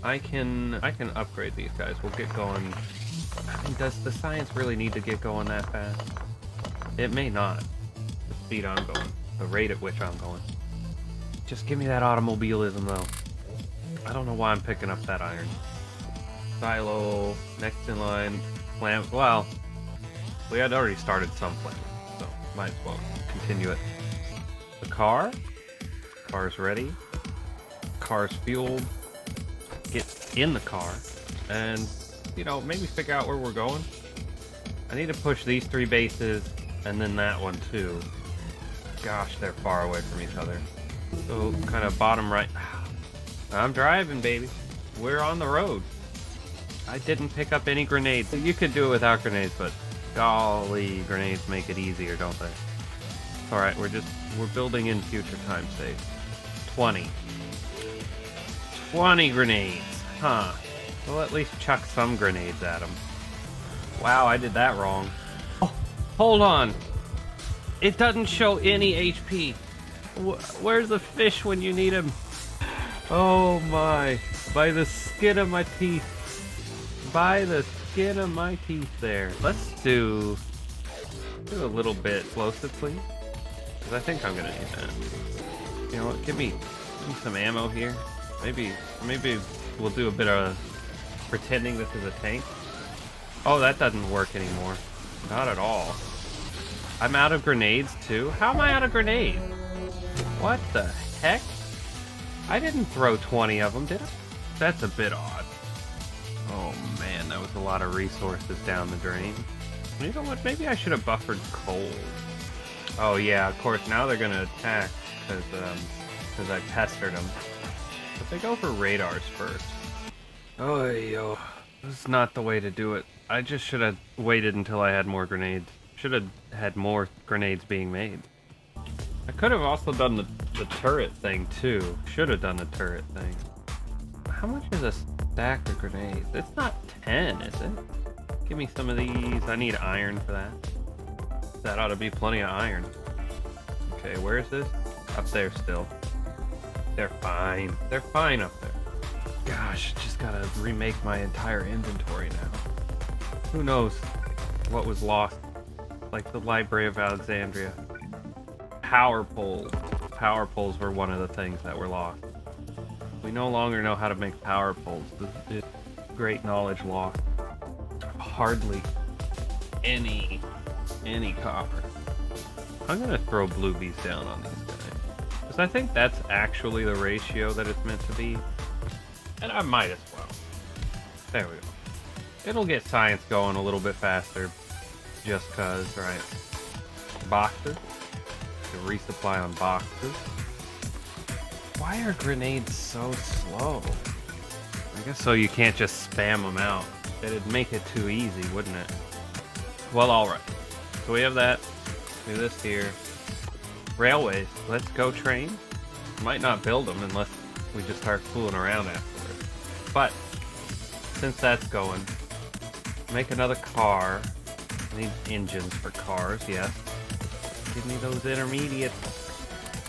I can upgrade these guys. We'll get going. I mean, does the science really need to get going that fast? It may not. The speed I'm going. The rate at which I'm going. Just give me that automobilism though. I don't know why I'm picking up that iron. Silo, next in line, plant. Well, we had already started some plant, so might as well continue it. The car? Car's ready. Car's fueled. Get in the car and, you know, maybe figure out where we're going. I need to push these 3 bases and then that one too. Gosh, they're far away from each other. So kind of bottom right. I'm driving, baby. We're on the road. I didn't pick up any grenades. You could do it without grenades, but golly, grenades make it easier, don't they? Alright, we're building in future time state. 20 grenades. Huh. We'll at least chuck some grenades at them. Wow, I did that wrong. Oh, hold on. It doesn't show any HP. Where's the fish when you need him? Oh my. By the skin of my teeth. By the skin of my teeth there. Let's do a little bit explosive, please. Because I think I'm going to need that. You know what? Give me some ammo here. Maybe we'll do a bit of pretending this is a tank. Oh, that doesn't work anymore. Not at all. I'm out of grenades too? How am I out of grenades? What the heck? I didn't throw 20 of them, did I? That's a bit odd. Oh man, that was a lot of resources down the drain. You know what? Maybe I should have buffered coal. Oh yeah, of course, now they're gonna attack because I pestered them. But they go for radars first. Oh, yo. This is not the way to do it. I just should have waited until I had more grenades. Should have had more grenades being made. I could have also done the turret thing, too. Should have done the turret thing. How much is a stack of grenades? It's not 10, is it? Give me some of these. I need iron for that. That ought to be plenty of iron. Okay, where is this? Up there still. They're fine. They're fine up there. Gosh, just gotta remake my entire inventory now. Who knows what was lost? Like the Library of Alexandria. Power poles. Power poles were one of the things that were lost. We no longer know how to make power poles. This great knowledge lost. Hardly any copper. I'm gonna throw bluebees down on these guys. Because I think that's actually the ratio that it's meant to be. And I might as well. There we go. It'll get science going a little bit faster. Just cause, right? Boxes. To resupply on boxes. Why are grenades so slow? I guess so you can't just spam them out. It'd make it too easy, wouldn't it? Well, alright. So we have that. Do this here. Railways. Let's go train. Might not build them unless we just start fooling around afterwards. But, since that's going, make another car. I need engines for cars, yes. Give me those intermediates.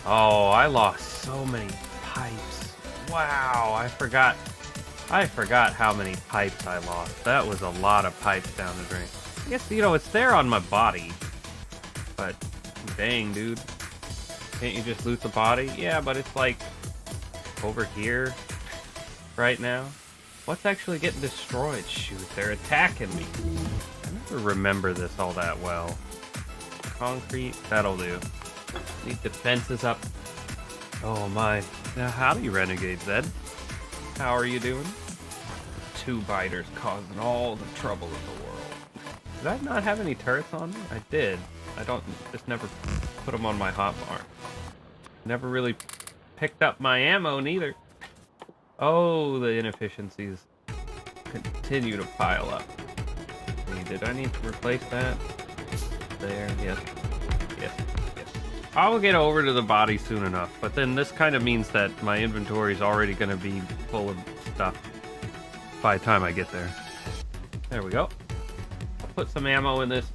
Oh, I lost so many pipes. Wow, I forgot how many pipes I lost. That was a lot of pipes down the drain. I guess, you know, it's there on my body. But, dang, dude. Can't you just loot the body? Yeah, but it's like over here right now. What's actually getting destroyed? Shoot, they're attacking me. I never remember this all that well. Concrete, that'll do. Need defenses up. Oh my. Now, howdy, Renegade Zed. How are you doing? 2 biters causing all the trouble in the world. Did I not have any turrets on me? I did. I just never put them on my hotbar. Never really picked up my ammo neither. Oh, the inefficiencies continue to pile up. Did I need to replace that? There, yes. Yes. I'll get over to the body soon enough, but then this kind of means that my inventory is already going to be full of stuff by the time I get there. There we go. I'll put some ammo in this.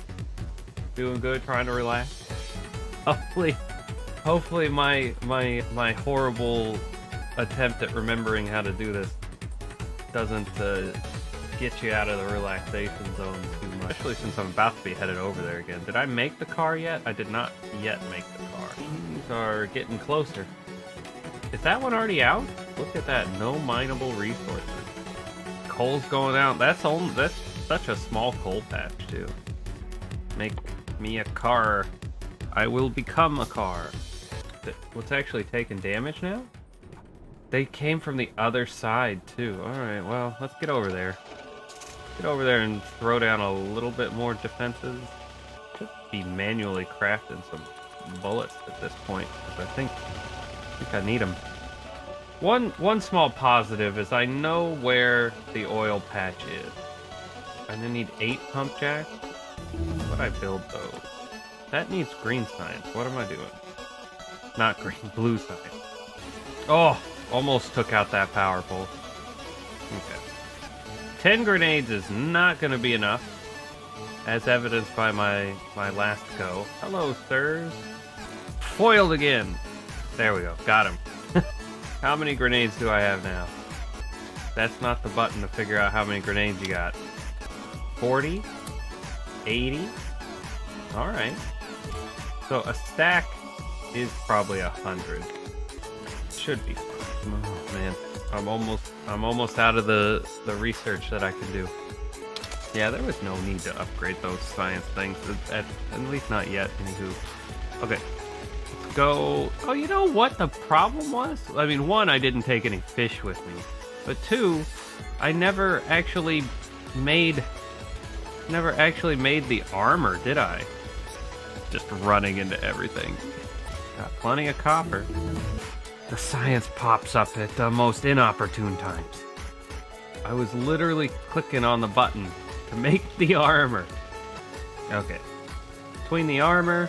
Doing good, trying to relax. Hopefully my horrible attempt at remembering how to do this doesn't get you out of the relaxation zone too much. Especially since I'm about to be headed over there again. Did I make the car yet? I did not yet make the car. These are getting closer. Is that one already out? Look at that. No mineable resources. Coal's going out. That's such a small coal patch too. Make me a car. I will become a car. What's actually taking damage now? They came from the other side too. Alright, well, let's get over there. Get over there and throw down a little bit more defenses. Should be manually crafting some bullets at this point, because I think I need them. One small positive is I know where the oil patch is. I'm gonna need 8 pump jacks. How would I build those? That needs green signs. What am I doing? Not green, blue signs. Oh, almost took out that power pole. Okay. 10 grenades is not going to be enough, as evidenced by my last go. Hello, sirs. Foiled again. There we go. Got him. How many grenades do I have now? That's not the button to figure out how many grenades you got. 40? 80? Alright. So a stack is probably 100. Should be fine. Oh man, I'm almost out of the research that I can do. Yeah, there was no need to upgrade those science things, at least not yet. Anywho, okay, let's go. Oh, you know what the problem was? I mean, one, I didn't take any fish with me, but two, I never actually made the armor, did I? Just running into everything. Got plenty of copper. The science pops up at the most inopportune times. I was literally clicking on the button to make the armor. Okay. Between the armor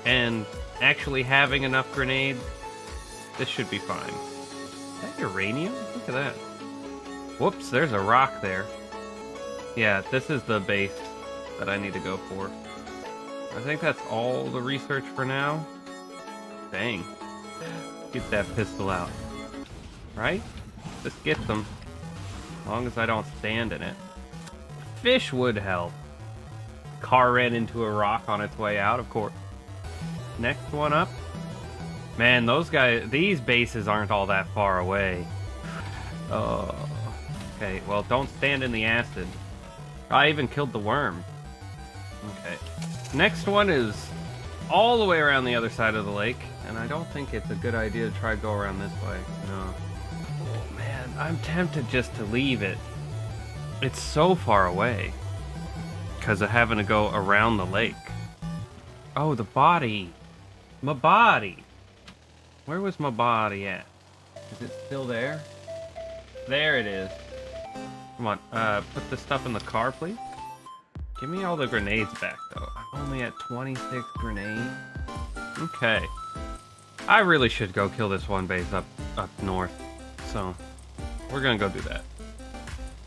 and actually having enough grenades, this should be fine. Is that uranium? Look at that. Whoops, there's a rock there. Yeah, this is the base that I need to go for. I think that's all the research for now. Dang. Get that pistol out. Right? Just get them. As long as I don't stand in it. Fish would help. Car ran into a rock on its way out, of course. Next one up. Man, these bases aren't all that far away. Oh. Okay, well, don't stand in the acid. I even killed the worm. Okay. Next one is all the way around the other side of the lake, and I don't think it's a good idea to try to go around this way. No. Oh man, I'm tempted just to leave it. It's so far away because of having to go around the lake. Oh, the body. My body. Where was my body at? Is it still there? There it is. Come on, put the stuff in the car, please. Give me all the grenades back, though. I'm only at 26 grenades. Okay. I really should go kill this one base up north. So, we're gonna go do that.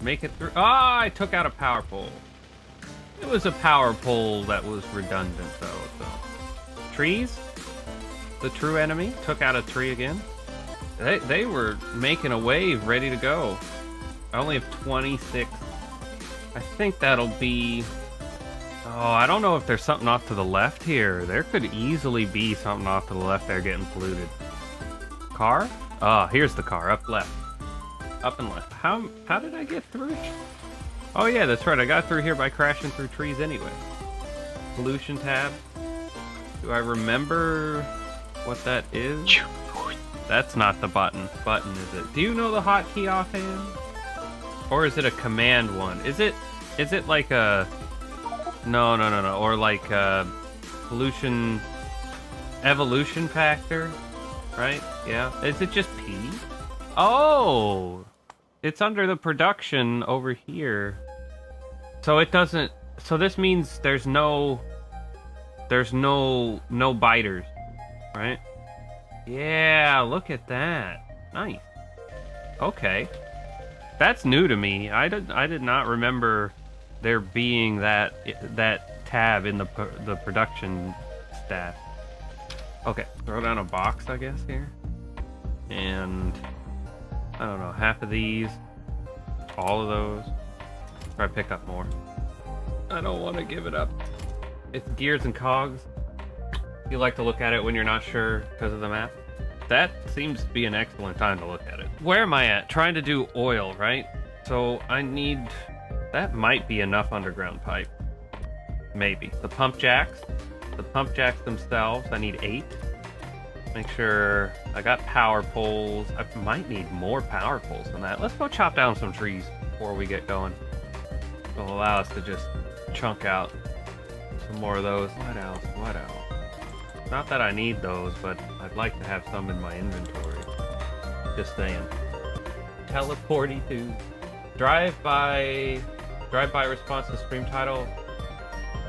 Make it through. Ah, I took out a power pole. It was a power pole that was redundant, though. So, trees. The true enemy took out a tree again. They were making a wave, ready to go. I only have 26. I think that'll be... Oh, I don't know if there's something off to the left here. There could easily be something off to the left there getting polluted. Car? Oh, here's the car. Up left. Up and left. How did I get through it? Oh yeah, that's right. I got through here by crashing through trees anyway. Pollution tab. Do I remember what that is? That's not the button. Button, is it? Do you know the hotkey offhand? Or is it a command one? Is it like a No, no, no, no. Or like pollution evolution factor, right? Yeah. Is it just P? Oh, it's under the production over here. So it doesn't. So this means there's no biters, right? Yeah, look at that. Nice. Okay. That's new to me. I did not remember there being that tab in the production stat. Okay, throw down a box, I guess, here. And I don't know, half of these, all of those. Try to pick up more. I don't want to give it up. It's gears and cogs. You like to look at it when you're not sure because of the map. That seems to be an excellent time to look at it. Where am I at? Trying to do oil, right? So I need... That might be enough underground pipe. Maybe. The pump jacks. The pump jacks themselves, I need 8. Make sure I got power poles. I might need more power poles than that. Let's go chop down some trees before we get going. It'll allow us to just chunk out some more of those. What else? What else? Not that I need those, but I'd like to have some in my inventory. Just saying. Teleporty to drive-by response to stream title.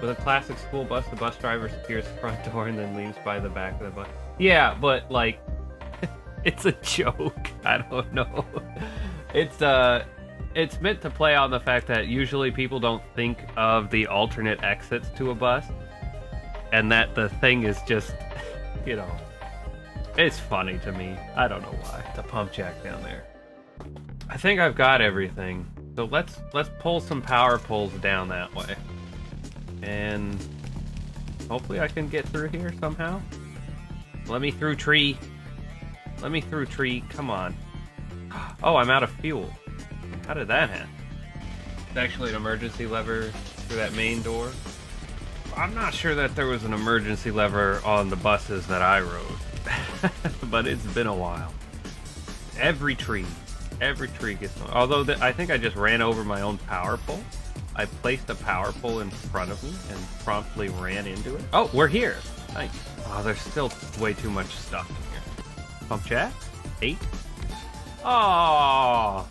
With a classic school bus, the bus driver secures the front door and then leaves by the back of the bus. Yeah, but like, it's a joke. I don't know. It's meant to play on the fact that usually people don't think of the alternate exits to a bus, and that the thing is just, you know, it's funny to me. I don't know why. The pump jack down there. I think I've got everything. So let's pull some power poles down that way. And hopefully I can get through here somehow. Let me through, tree. Let me through, tree. Come on. Oh, I'm out of fuel. How did that happen? It's actually an emergency lever through that main door. I'm not sure that there was an emergency lever on the buses that I rode. But it's been a while. Every tree gets one. Although I think I just ran over my own power pole. I placed a power pole in front of me and promptly ran into it. Oh, we're here. Nice. Oh, there's still way too much stuff in here. Pump jack? 8? Oh,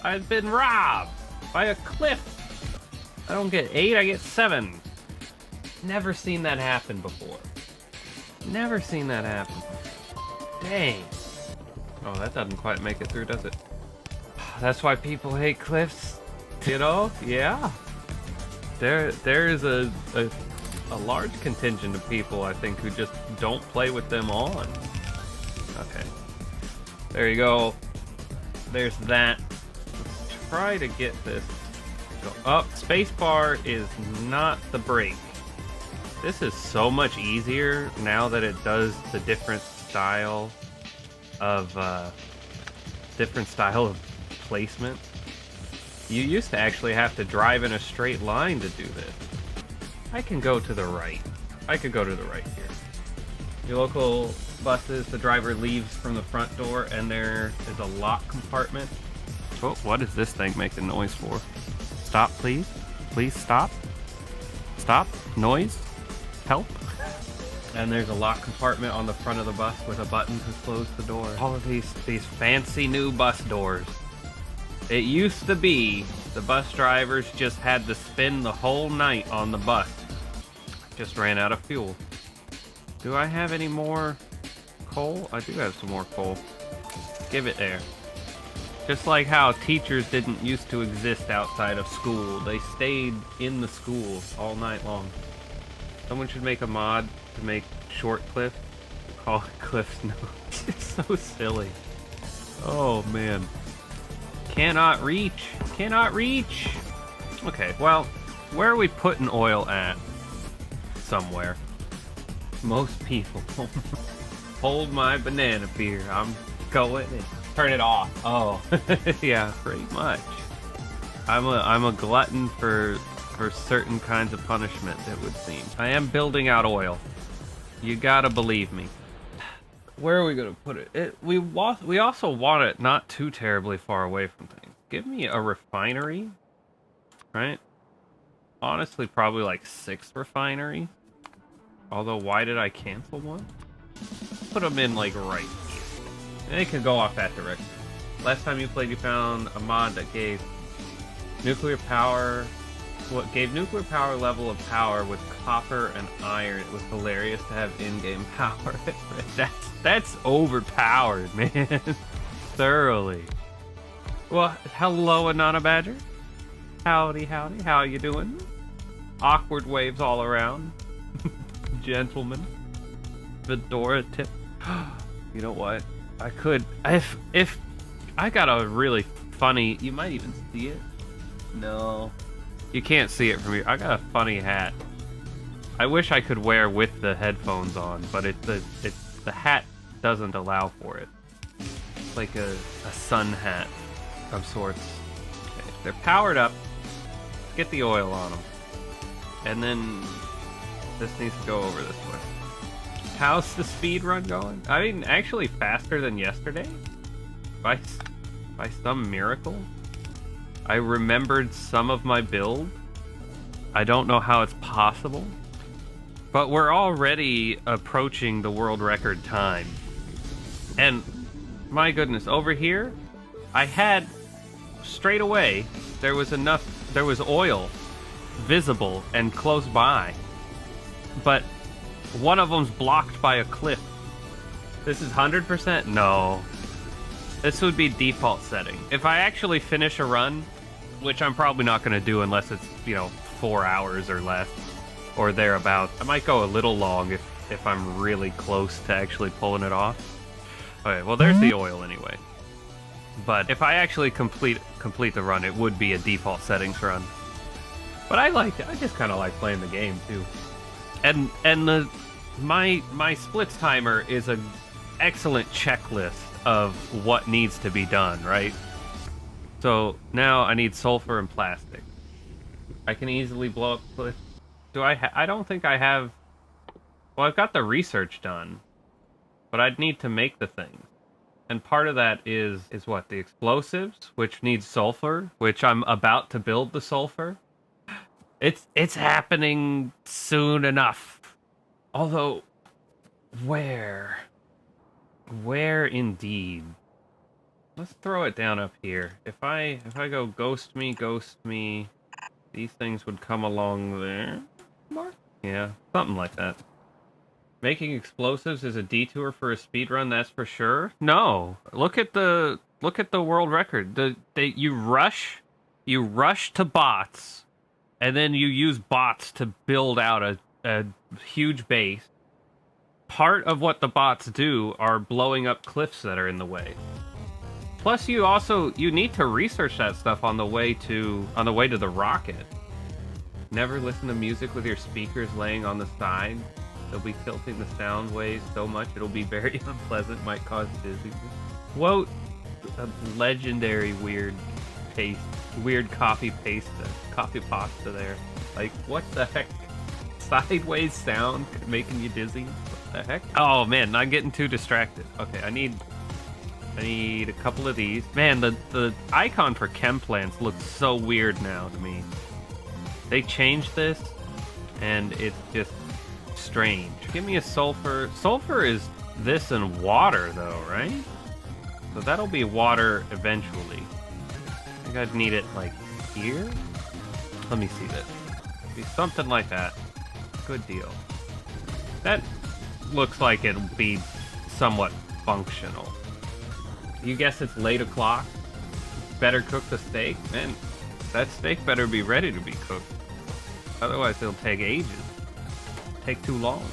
I've been robbed by a cliff. I don't get 8, I get 7. Never seen that happen before. Never seen that happen before. Dang. Oh, that doesn't quite make it through, does it? That's why people hate cliffs. You know, yeah. There is a large contingent of people, I think, who just don't play with them on. Okay. There you go. There's that. Let's try to get this. Go up. Spacebar is not the brake. This is so much easier now that it does the different style of placement. You used to actually have to drive in a straight line to do this. I can go to the right. I could go to the right here. Your local buses, the driver leaves from the front door and there is a lock compartment. Oh, what is this thing making noise for? Stop, please. Please stop. Stop. Noise. Help. And there's a lock compartment on the front of the bus with a button to close the door. All of these fancy new bus doors. It used to be the bus drivers just had to spend the whole night on the bus. Just ran out of fuel. Do I have any more coal? I do have some more coal. Give it there. Just like how teachers didn't used to exist outside of school. They stayed in the school all night long. Someone should make a mod to make short cliff. Call it Cliff's Note. It's so silly. Oh man. Cannot reach. Cannot reach. Okay, well, where are we putting oil at? Somewhere. Most people. Hold my banana peel. I'm going and turn it off. Oh, yeah, pretty much. I'm a glutton for certain kinds of punishment, it would seem. I am building out oil. You gotta believe me. Where are we gonna put it? We also want it not too terribly far away from things. Give me a refinery, right? honestly probably like 6 refinery. Although, why did I cancel one? Put them in like right here. And it can go off that direction. Last time you played, you found a mod that gave nuclear power. What gave nuclear power level of power with copper and iron. It was hilarious to have in-game power. That's overpowered, man. Thoroughly. Well, hello, Anana Badger. Howdy, howdy. How you doing? Awkward waves all around. Gentlemen. Fedora tip. You know what? I could... If I got a really funny... You might even see it. No. You can't see it from here. I got a funny hat. I wish I could wear with the headphones on, but the hat doesn't allow for it. It's like a sun hat of sorts. Okay. They're powered up. Get the oil on them. And then this needs to go over this way. How's the speed run going? I mean, actually faster than yesterday. By some miracle. I remembered some of my build. I don't know how it's possible. But we're already approaching the world record time. And my goodness, over here, I had straight away, there was oil visible and close by. But one of them's blocked by a cliff. This is 100%? No. This would be default setting. If I actually finish a run, which I'm probably not going to do unless it's, 4 hours or less, or thereabouts. I might go a little long if I'm really close to actually pulling it off. Okay, well there's the oil anyway. But if I actually complete the run, it would be a default settings run. But I like it. I just kind of like playing the game too. And my splits timer is an excellent checklist of what needs to be done, right? So now I need sulfur and plastic. I can easily blow up cliff. I don't think I have... Well, I've got the research done, but I'd need to make the things. And part of that is what? The explosives, which needs sulfur, which I'm about to build the sulfur. It's happening soon enough. Although, where indeed? Let's throw it down up here. If I go ghost me, these things would come along there. Mark? Yeah, something like that. Making explosives is a detour for a speedrun, that's for sure. No, look at the world record. You rush to bots, and then you use bots to build out a huge base. Part of what the bots do are blowing up cliffs that are in the way. Plus, you need to research that stuff on the way to the rocket. Never listen to music with your speakers laying on the side. They'll be tilting the sound waves so much it'll be very unpleasant, might cause dizziness. Quote a legendary weird copy pasta there. Like, what the heck? Sideways sound making you dizzy? What the heck? Oh man, I'm getting too distracted. Okay, I need a couple of these. Man, the icon for chem plants looks so weird now to me. They changed this, and it's just strange. Give me a sulfur. Sulfur is this and water, though, right? So that'll be water eventually. I think I'd need it, like, here? Let me see this. Be something like that. Good deal. That looks like it'll be somewhat functional. You guess it's late o'clock? Better cook the steak? Man, that steak better be ready to be cooked. Otherwise it'll take ages. Take too long.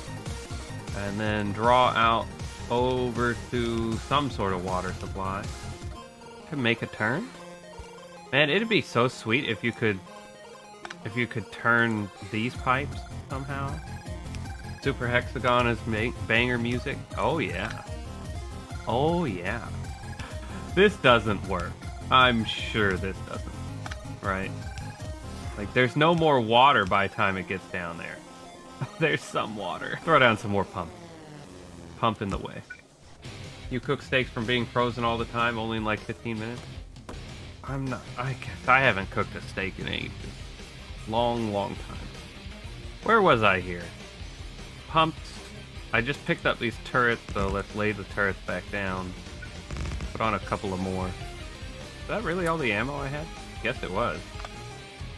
And then draw out over to some sort of water supply. To make a turn? Man, it'd be so sweet if you could turn these pipes somehow. Super Hexagon is banger music. Oh yeah. Oh yeah. This doesn't work. I'm sure this doesn't. Right? Like, there's no more water by the time it gets down there. There's some water. Throw down some more pump. Pump in the way. You cook steaks from being frozen all the time, only in like 15 minutes? I guess I haven't cooked a steak in ages. Long, long time. Where was I here? Pumped. I just picked up these turrets, so let's lay the turrets back down. Put on a couple of more. Is that really all the ammo I had? Guess it was.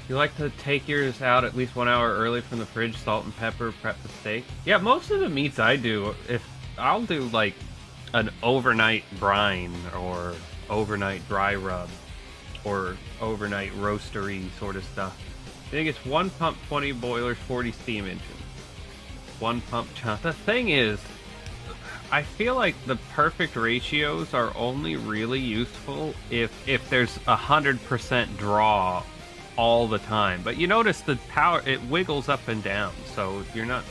You like to take yours out at least 1 hour early from the fridge, salt and pepper, prep the steak? Yeah, most of the meats I do, if I'll do like an overnight brine or overnight dry rub or overnight roastery sort of stuff. I think it's 1 pump, 20 boilers, 40 steam engines. 1 pump chunk. The thing is, I feel like the perfect ratios are only really useful if there's 100% draw all the time. But you notice the power, it wiggles up and down, so you're not,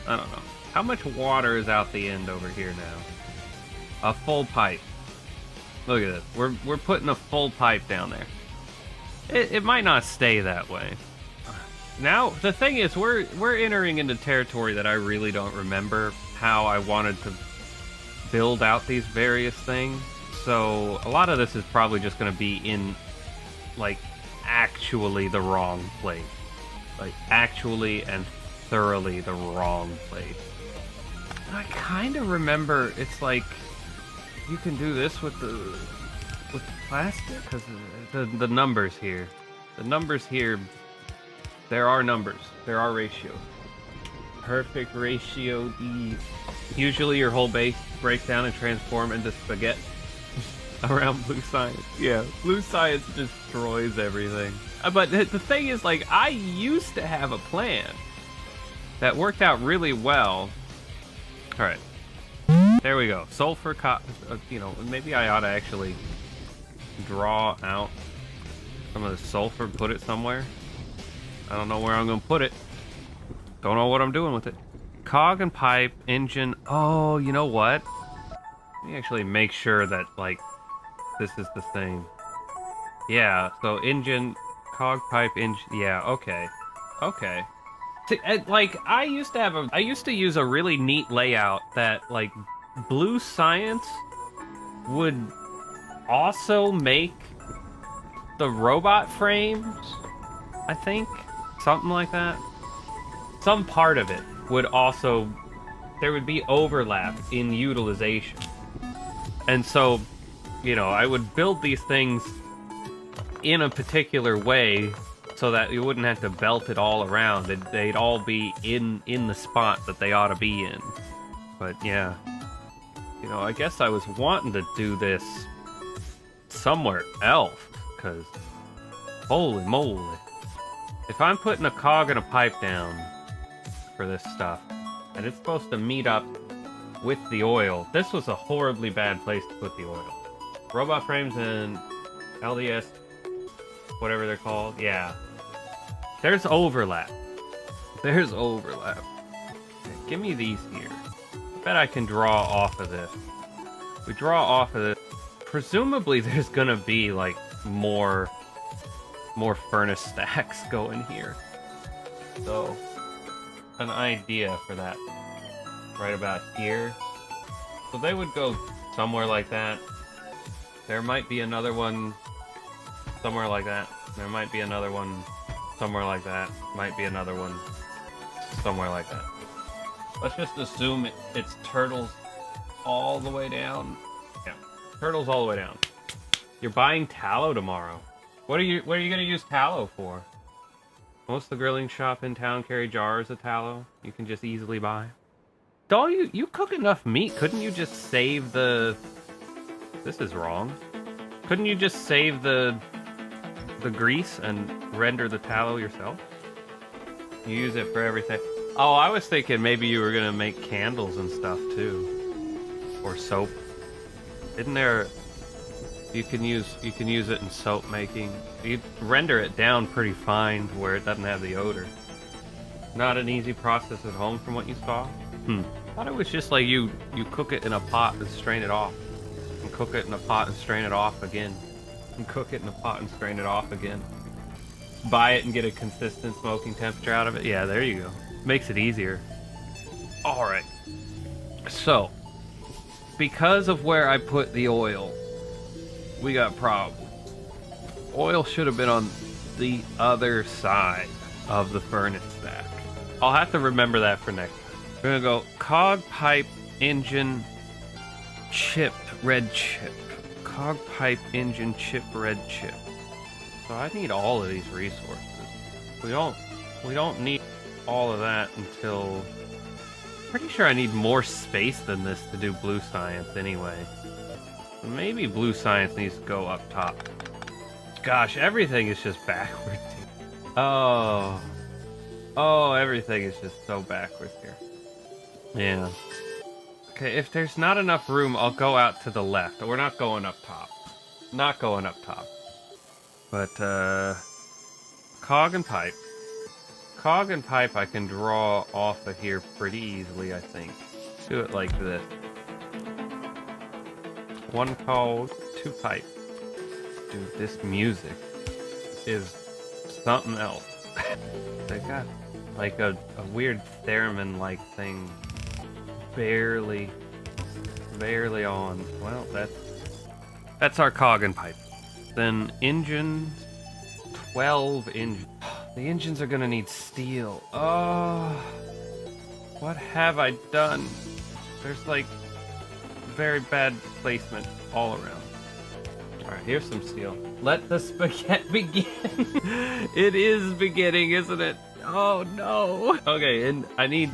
I don't know. How much water is out the end over here now? A full pipe. Look at this. We're putting a full pipe down there. It might not stay that way. Now, the thing is, we're entering into territory that I really don't remember how I wanted to build out these various things. So a lot of this is probably just going to be in, like, actually the wrong place. Like, actually and thoroughly the wrong place. And I kind of remember it's like, you can do this with the plastic? Because the numbers here. The numbers here, there are numbers. There are ratios. Perfect ratio D. Usually your whole base breaks down and transforms into spaghetti around blue science. Yeah, blue science destroys everything. But the thing is, like, I used to have a plan that worked out really well. All right. There we go. Sulfur, you know, maybe I ought to actually draw out some of the sulfur, put it somewhere. I don't know where I'm going to put it. Don't know what I'm doing with it. Cog and pipe, engine. Oh, you know what? Let me actually make sure that, like, this is the same. Yeah, so engine, cog, pipe, engine. Yeah, okay. Okay. See, like, I used to use a really neat layout that, like, blue science would also make the robot frames, I think. Something like that. Some part of it would also, there would be overlap in utilization. And so, you know, I would build these things in a particular way so that you wouldn't have to belt it all around. They'd all be in the spot that they ought to be in. But yeah, you know, I guess I was wanting to do this somewhere else, because holy moly. If I'm putting a cog and a pipe down for this stuff, and it's supposed to meet up with the oil, this was a horribly bad place to put the oil. Robot frames and LDS, whatever they're called, yeah. There's overlap. There's overlap. Okay, give me these here. I bet I can draw off of this. We draw off of this. Presumably there's gonna be, like, more furnace stacks going here. So, an idea for that right about here. So they would go somewhere like that. There might be another one somewhere like that. There might be another one somewhere like that. Might be another one somewhere like that. Let's just assume it's turtles all the way down. Yeah, turtles all the way down. You're buying tallow tomorrow. What are you gonna use tallow for? Most of the grilling shop in town carry jars of tallow you can just easily buy. Don't you cook enough meat? Couldn't you just save the... This is wrong. Couldn't you just save the grease and render the tallow yourself? You use it for everything. Oh, I was thinking maybe you were gonna make candles and stuff too. Or soap. Isn't there... You can use it in soap making. You render it down pretty fine to where it doesn't have the odor. Not an easy process at home from what you saw? I thought it was just like you cook it in a pot and strain it off. And cook it in a pot and strain it off again. And cook it in a pot and strain it off again. Buy it and get a consistent smoking temperature out of it. Yeah, there you go. Makes it easier. Alright. So, because of where I put the oil, we got problems. Oil should have been on the other side of the furnace stack. I'll have to remember that for next time. We're gonna go cog pipe engine chip red chip. Cog pipe engine chip red chip. So I need all of these resources. We don't need all of that until... Pretty sure I need more space than this to do blue science anyway. Maybe blue science needs to go up top. Gosh, everything is just backwards. Oh, everything is just so backwards here. Yeah. Okay, if there's not enough room, I'll go out to the left. We're not going up top. Not going up top. But, cog and pipe. Cog and pipe I can draw off of here pretty easily, I think. Do it like this. 1 cog, 2 pipe. Dude, this music is something else. They got like a weird theremin-like thing barely on. Well, that's our cog and pipe. Then engine, 12 engines. The engines are gonna need steel. Oh, what have I done? There's like very bad placement all around. Alright, here's some steel. Let the spaghetti begin. It is beginning, isn't it? Oh no. Okay, and I need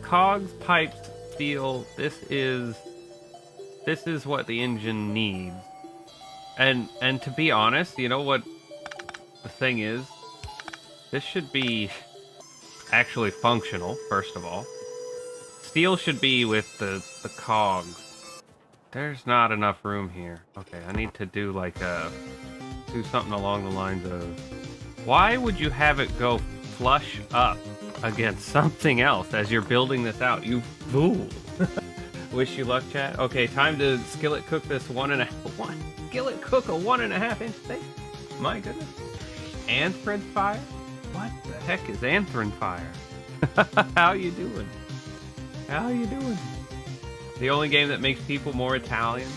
cogs, pipes, steel. This is what the engine needs. And to be honest, you know what the thing is? This should be actually functional, first of all. Steel should be with the cogs. There's not enough room here. Okay, I need to do like do something along the lines of... Why would you have it go flush up against something else as you're building this out? You fool. Wish you luck, chat. Okay, time to skillet cook this skillet cook a 1.5 inch steak. My goodness. Anthrin fire? What the heck is Anthrin fire? How you doing? How you doing? The only game that makes people more Italian?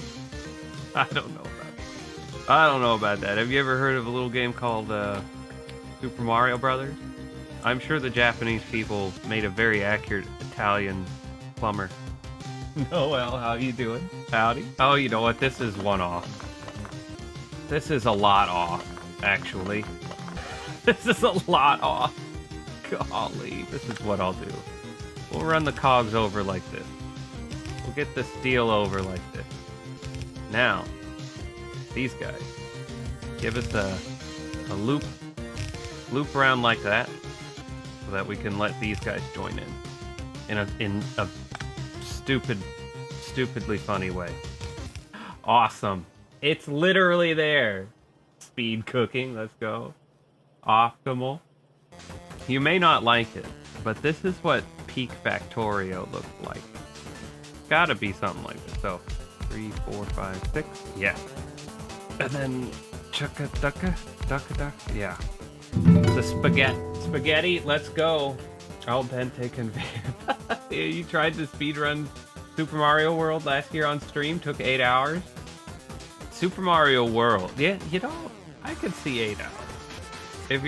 I don't know about that. I don't know about that. Have you ever heard of a little game called Super Mario Brothers? I'm sure the Japanese people made a very accurate Italian plumber. Noel, how you doing? Howdy. Oh, you know what? This is one off. This is a lot off, actually. This is a lot off. Golly, this is what I'll do. We'll run the cogs over like this. We'll get the steel over like this. Now, these guys. Give us a loop around like that, so that we can let these guys join in a stupidly funny way. Awesome. It's literally there. Speed cooking, let's go. Optimal. You may not like it, but this is what peak Factorio looks like. Gotta be something like this. So, 3, 4, 5, 6. Yeah. And then chukka ducka, yeah. The spaghetti, let's go. Al dente conveyor. You tried to speedrun Super Mario World last year on stream, took 8 hours. Super Mario World, yeah, you know, I could see 8 hours. If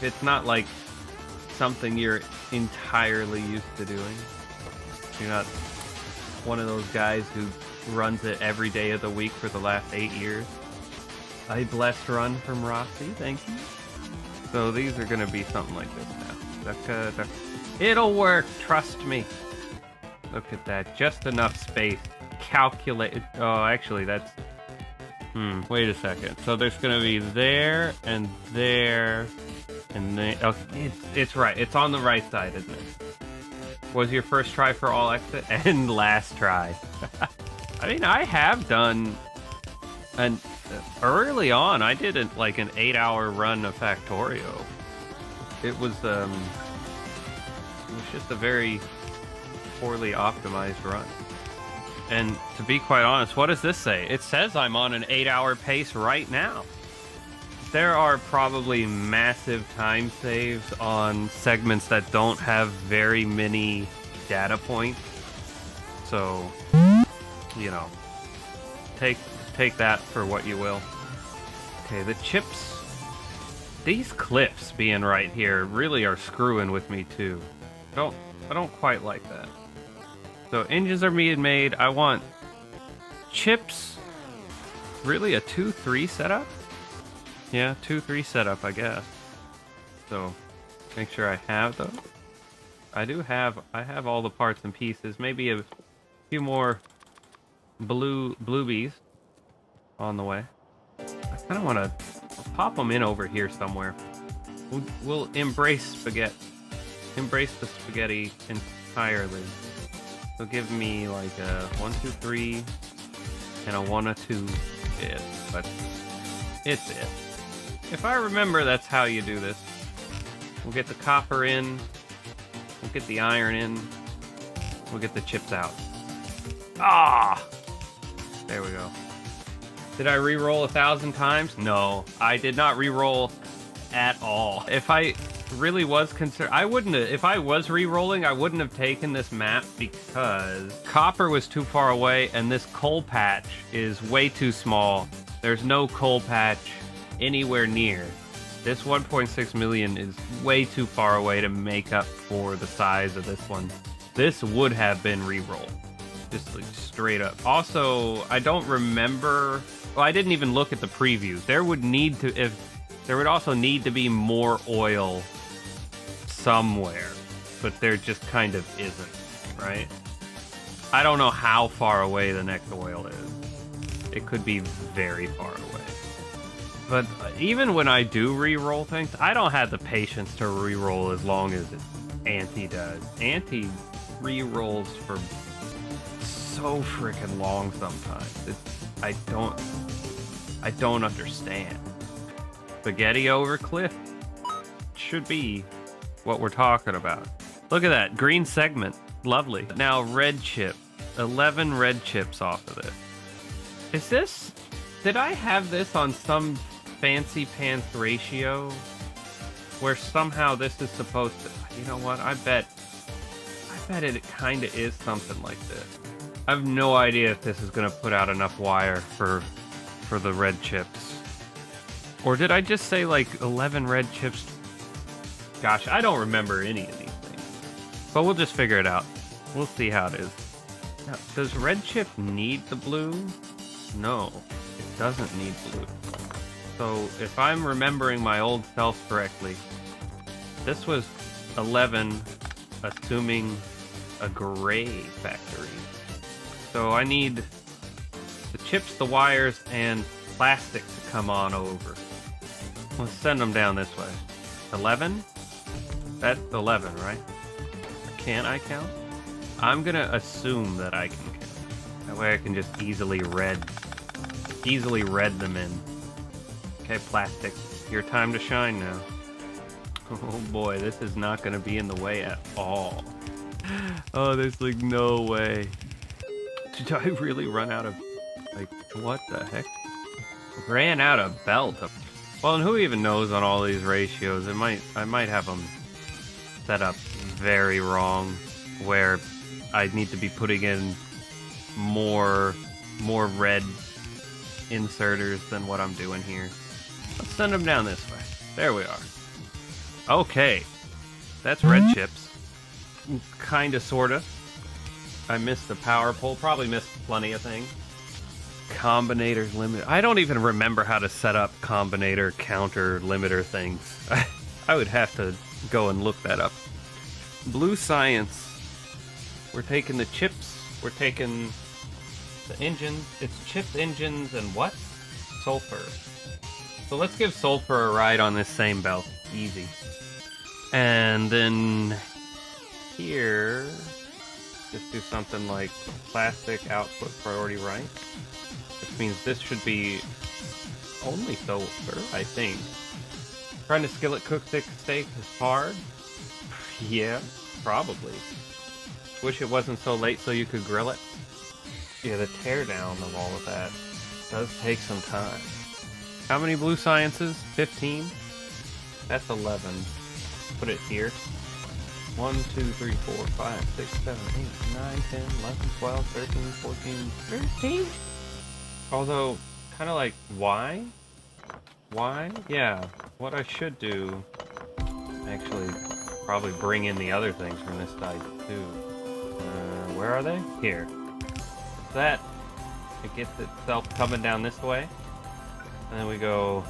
it's not like something you're entirely used to doing. You're not one of those guys who runs it every day of the week for the last 8 years. A blessed run from Rossi, thank you. So these are gonna be something like this now. It'll work, trust me. Look at that, just enough space. Calculate. Oh, actually, that's... wait a second. So there's gonna be there, and there, and then... Okay, it's right. It's on the right side, isn't it? Was your first try for all exit? And last try. I mean, I have done... early on, I did an 8-hour run of Factorio. It was just a very poorly optimized run. And to be quite honest, what does this say? It says I'm on an 8-hour pace right now. There are probably massive time saves on segments that don't have very many data points. So, you know, take that for what you will. Okay, the chips. These cliffs being right here really are screwing with me too. I don't quite like that. So engines are being made. I want chips. Really a 2-3 setup? Yeah, 2-3 setup, I guess. So make sure I have those. I have all the parts and pieces. Maybe a few more bluebies on the way. I kind of want to pop them in over here somewhere. We'll embrace spaghetti. Embrace the spaghetti entirely. So give me like a 1, 2, 3 and a 1, a 2 bit, but it's it. If I remember, that's how you do this. We'll get the copper in. We'll get the iron in. We'll get the chips out. Ah! There we go. Did I re-roll 1,000 times? No, I did not re-roll at all. If I really was concerned, I wouldn't have, if I was re-rolling, I wouldn't have taken this map because copper was too far away and this coal patch is way too small. There's no coal patch anywhere near. This 1.6 million is way too far away to make up for the size of this one. This would have been re-roll. Just like straight up. Also, I don't remember. Well, I didn't even look at the preview. There would also need to be more oil somewhere, but there just kind of isn't, right? I don't know how far away the next oil is. It could be very far away. But even when I do re-roll things, I don't have the patience to re-roll as long as Auntie does. Auntie re-rolls for so freaking long sometimes. I don't understand. Spaghetti over cliff should be what we're talking about. Look at that green segment, lovely. Now red chip, 11 red chips off of this. Is this? Did I have this on some fancy pants ratio where somehow this is supposed to? You know what? I bet it kind of is something like this. I have no idea if this is gonna put out enough wire for the red chips. Or did I just say like 11 red chips? Gosh, I don't remember any of these things. But we'll just figure it out. We'll see how it is. Now, does red chip need the blue? No, it doesn't need blue. So if I'm remembering my old self correctly, this was 11, assuming a gray factory. So I need the chips, the wires, and plastic to come on over. Let's send them down this way. 11? That's 11, right? Can I count? I'm gonna assume that I can count. That way I can just easily read them in. Okay, plastic, your time to shine now. Oh boy, this is not gonna be in the way at all. Oh, there's like no way. Did I really run out of, like, what the heck? Ran out of belt. Well, and who even knows on all these ratios? I might have them set up very wrong, where I need to be putting in more red inserters than what I'm doing here. Let's send them down this way. There we are. Okay, that's red chips. Kinda, sorta. I missed the power pole. Probably missed plenty of things. Combinators, limiter. I don't even remember how to set up combinator, counter, limiter things. I would have to go and look that up. Blue science. We're taking the chips. We're taking the engines. It's chips, engines, and what? Sulfur. So let's give sulfur a ride on this same belt. Easy. And then here, just do something like plastic output priority right, which means this should be only sulfur, I think. Trying to skillet cook thick steak is hard. Yeah, probably. Wish it wasn't so late so you could grill it. Yeah, the teardown of all of that does take some time. How many blue sciences? 15? That's 11. Put it here. 1, 2, 3, 4, 5, 6, 7, 8, 9, 10, 11, 12, 13, 14, 13? Although, kind of like, why? Why? Yeah, what I should do, actually, probably bring in the other things from this side too. Where are they? Here. That, it gets itself coming down this way. And then we go...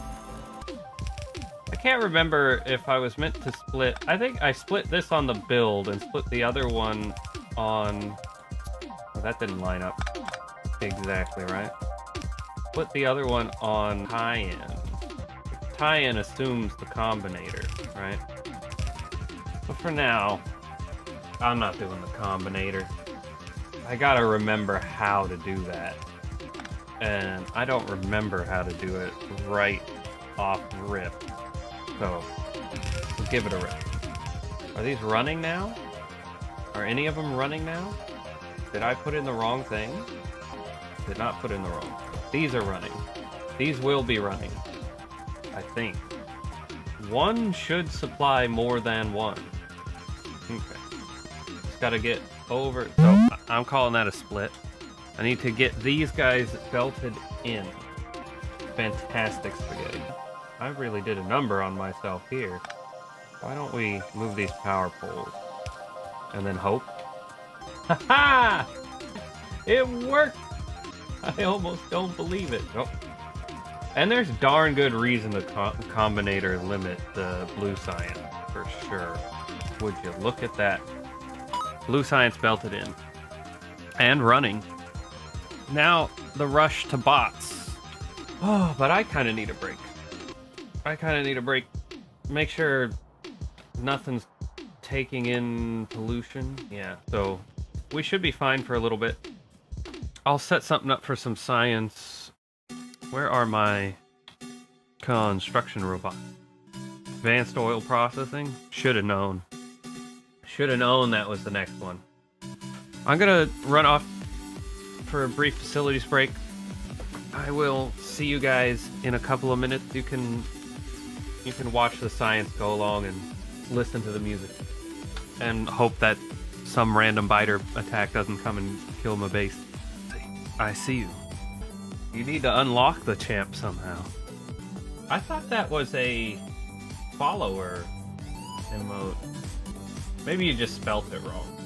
I can't remember if I was meant to split... I think I split this on the build and split the other one on... Oh, that didn't line up exactly right. Split the other one on tie-in. Tie-in assumes the combinator, right? But for now, I'm not doing the combinator. I gotta remember how to do that. And I don't remember how to do it right off rip. So, we'll give it a rip. Are these running now? Are any of them running now? Did I put in the wrong thing? Did not put in the wrong. These are running. These will be running. I think. One should supply more than one. Okay. Just gotta get over... So, I'm calling that a split. I need to get these guys belted in. Fantastic spaghetti. I really did a number on myself here. Why don't we move these power poles? And then hope? Ha-ha! It worked! I almost don't believe it. Oh. And there's darn good reason to combinator limit the blue science, for sure. Would you look at that? Blue science belted in. And running. Now, the rush to bots. Oh, but I kind of need a break. Make sure nothing's taking in pollution. Yeah, so we should be fine for a little bit. I'll set something up for some science. Where are my construction robots? Advanced oil processing? Should have known. Should have known that was the next one. I'm gonna run off for a brief facilities break. I will see you guys in a couple of minutes. You can watch the science go along and listen to the music. And hope that some random biter attack doesn't come and kill my base. I see you. You need to unlock the champ somehow. I thought that was a follower emote. Maybe you just spelt it wrong.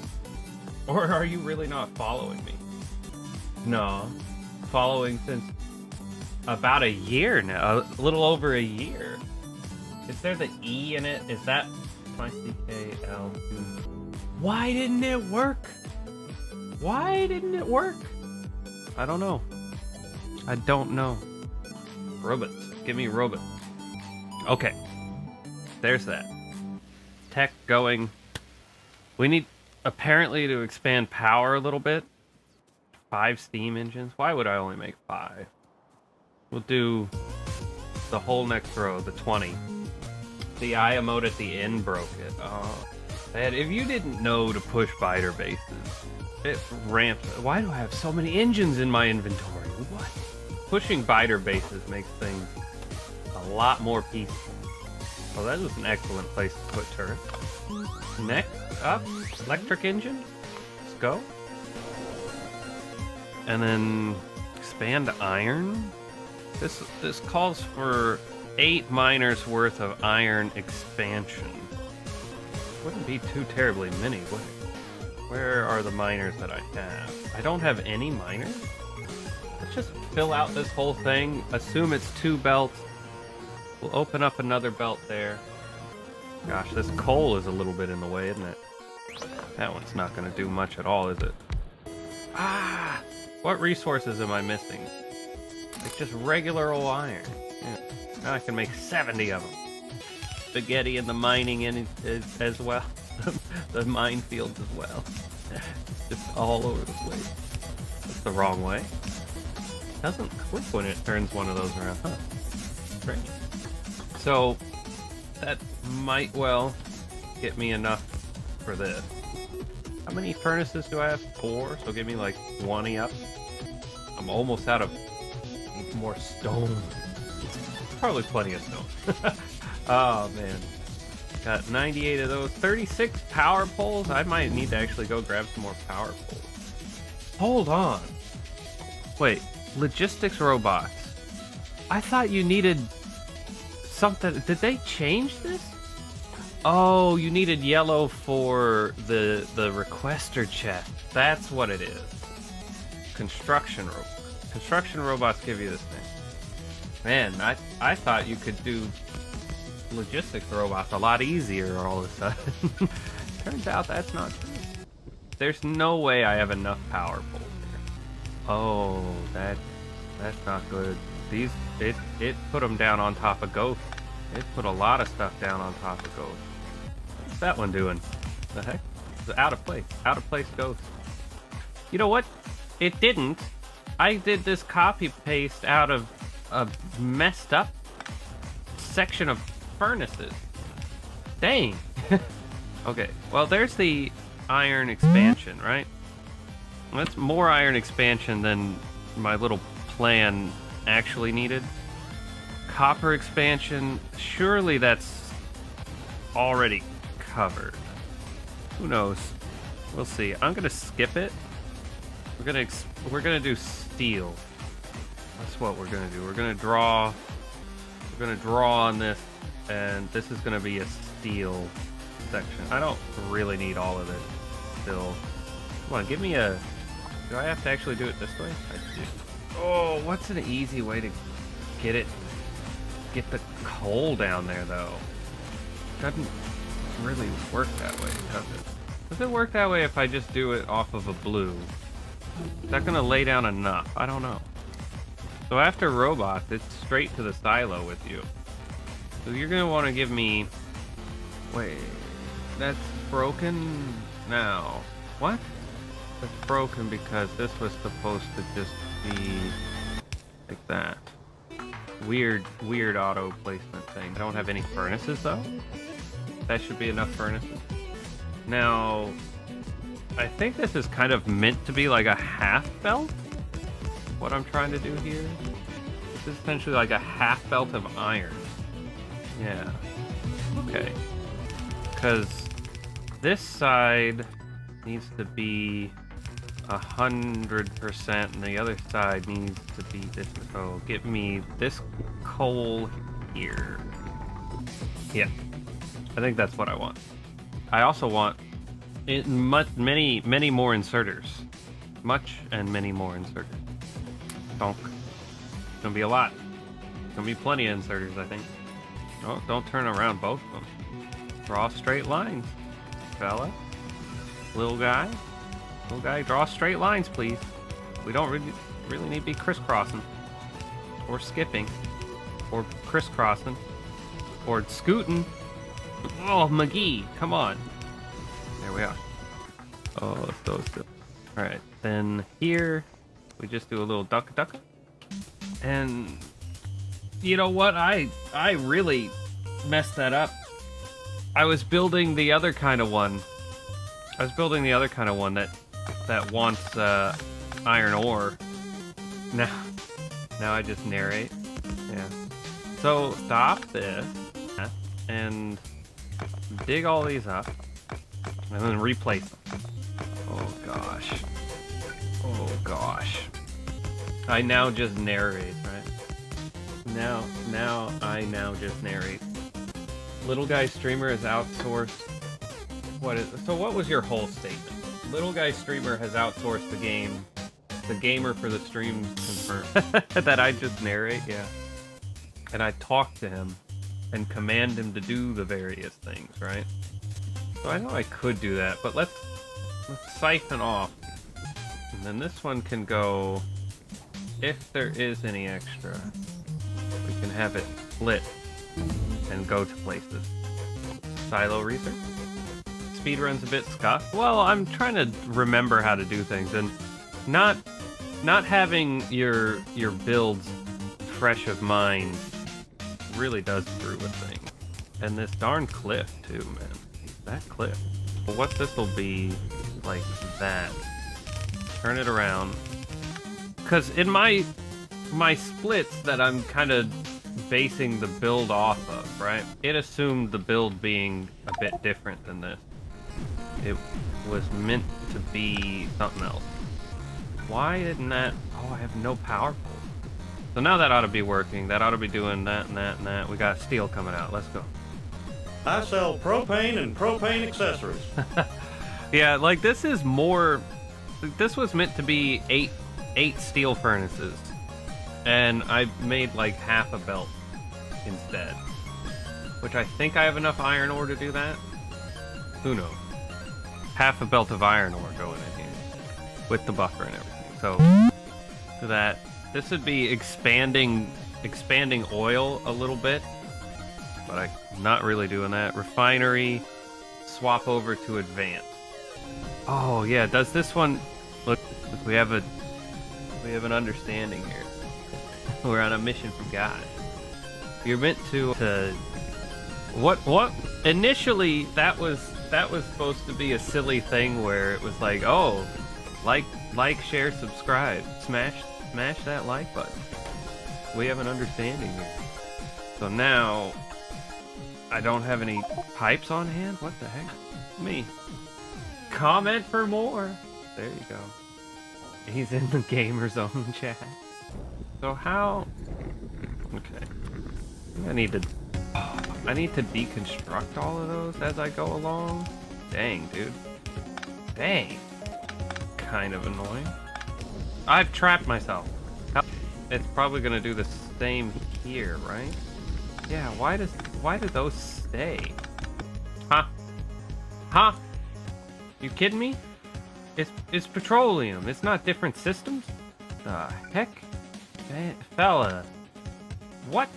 Or are you really not following me? No. Following since about a year now. A little over a year. Is there the E in it? Is that my CKL? Why didn't it work? Why didn't it work? I don't know. I don't know. Robots. Give me robots. Okay. There's that. Tech going. We need, apparently, to expand power a little bit. 5 steam engines. Why would I only make 5? We'll do the whole next row, the 20. The eye emote at the end broke it. Oh. Man, if you didn't know to push biter bases, it ramped. Why do I have so many engines in my inventory? What? Pushing biter bases makes things a lot more peaceful. Oh, that was an excellent place to put turrets. Next up, electric engine. Let's go. And then expand iron. This calls for 8 miners worth of iron expansion. Wouldn't be too terribly many, would it? Where are the miners that I have? I don't have any miners? Let's just fill out this whole thing. Assume it's 2 belts. We'll open up another belt there. Gosh, this coal is a little bit in the way, isn't it? That one's not going to do much at all, is it? Ah! What resources am I missing? Like just regular old iron. Yeah. Now I can make 70 of them. Spaghetti and the mining in as well. The minefields as well. Just all over the place. That's the wrong way. Doesn't click when it turns one of those around. Huh. Great. So, that might well get me enough for this. How many furnaces do I have? 4, so give me like 20 up. I'm almost out of... Need more stone. Probably plenty of stone. Oh man. Got 98 of those. 36 power poles? I might need to actually go grab some more power poles. Hold on. Wait, logistics robots. I thought you needed something. Did they change this? Oh, you needed yellow for the requester chest. That's what it is. Construction robots give you this thing. Man, I thought you could do logistics robots a lot easier all of a sudden. Turns out that's not true. There's no way I have enough power poles here. Oh, that's not good. It put them down on top of Ghost. It put a lot of stuff down on top of Ghost. What's that one doing? The heck? It's out of place Ghost. You know what? It didn't. I did this copy paste out of a messed up section of furnaces. Dang. Okay, well there's the iron expansion, right? That's more iron expansion than my little plan actually needed. Copper expansion, surely that's already covered. Who knows? We'll see. I'm gonna skip it. We're gonna do steel. That's what we're gonna do. We're gonna draw on this, and this is gonna be a steel section. I don't really need all of it still. Come on, give me a... Do I have to actually do it this way? I do. Oh, what's an easy way to get the coal down there, though? Doesn't really work that way, does it? Does it work that way if I just do it off of a blue? Is that gonna lay down enough? I don't know. So after robots, it's straight to the silo with you. So you're gonna want to give me... Wait, that's broken now. What? That's broken because this was supposed to just be like that. Weird auto placement thing. I don't have any furnaces though. That should be enough furnaces. Now, I think this is kind of meant to be like a half belt. What I'm trying to do here. This is essentially like a half belt of iron. Yeah. Okay. Because this side needs to be 100%, and the other side needs to be this. So get me this coal here. Yeah, I think that's what I want. I also want many more inserters. Many more inserters. Donk. It's gonna be a lot. It's gonna be plenty of inserters, I think. Oh, don't turn around both of them. Draw straight lines, fella. Little guy, draw straight lines, please. We don't really need to be crisscrossing, or skipping, or crisscrossing, or scooting. Oh, McGee, come on. There we are. Oh, so silly. All right, then here we just do a little duck. And you know what? I really messed that up. I was building the other kind of one. That wants iron ore. Now I just narrate. Yeah. So stop this and dig all these up and then replace them. Oh gosh. I now just narrate, right? Now I just narrate. Little Guy Streamer is outsourced. So what was your whole statement? Little Guy Streamer has outsourced the game. The gamer for the stream confirmed. That I just narrate, yeah. And I talk to him and command him to do the various things, right? So I know I could do that, but let's siphon off. And then this one can go, if there is any extra, we can have it split and go to places. Silo research. Speedrun's a bit scuffed. Well, I'm trying to remember how to do things, and not having your builds fresh of mind really does screw with things. And this darn cliff too, man. That cliff. Well, what this will be like that. Turn it around. Because in my splits that I'm kind of basing the build off of, right? It assumed the build being a bit different than this. It was meant to be something else. Why didn't that... Oh, I have no power poles. So now that ought to be working. That ought to be doing that and that and that. We got steel coming out. Let's go. I sell propane and propane accessories. Yeah, like this is more... This was meant to be eight steel furnaces. And I made like half a belt instead. Which I think I have enough iron ore to do that. Who knows? Half a belt of iron ore going in here. With the buffer and everything. So, that... This would be expanding oil a little bit. But I'm not really doing that. Refinery, swap over to advanced. Oh yeah, does this one... Look, we have an understanding here. We're on a mission from God. You're meant to what initially that was supposed to be a silly thing where it was like, oh, like, share, subscribe, smash that like button. We have an understanding here. So now I don't have any pipes on hand? What the heck? Me. Comment for more. There you go. He's in the gamer zone chat. So how... Okay. I need to deconstruct all of those as I go along. Dang, dude. Dang. Kind of annoying. I've trapped myself. It's probably gonna do the same here, right? Yeah, why do those stay? Huh? Huh? You kidding me? It's petroleum. It's not different systems. The heck? Fella. What?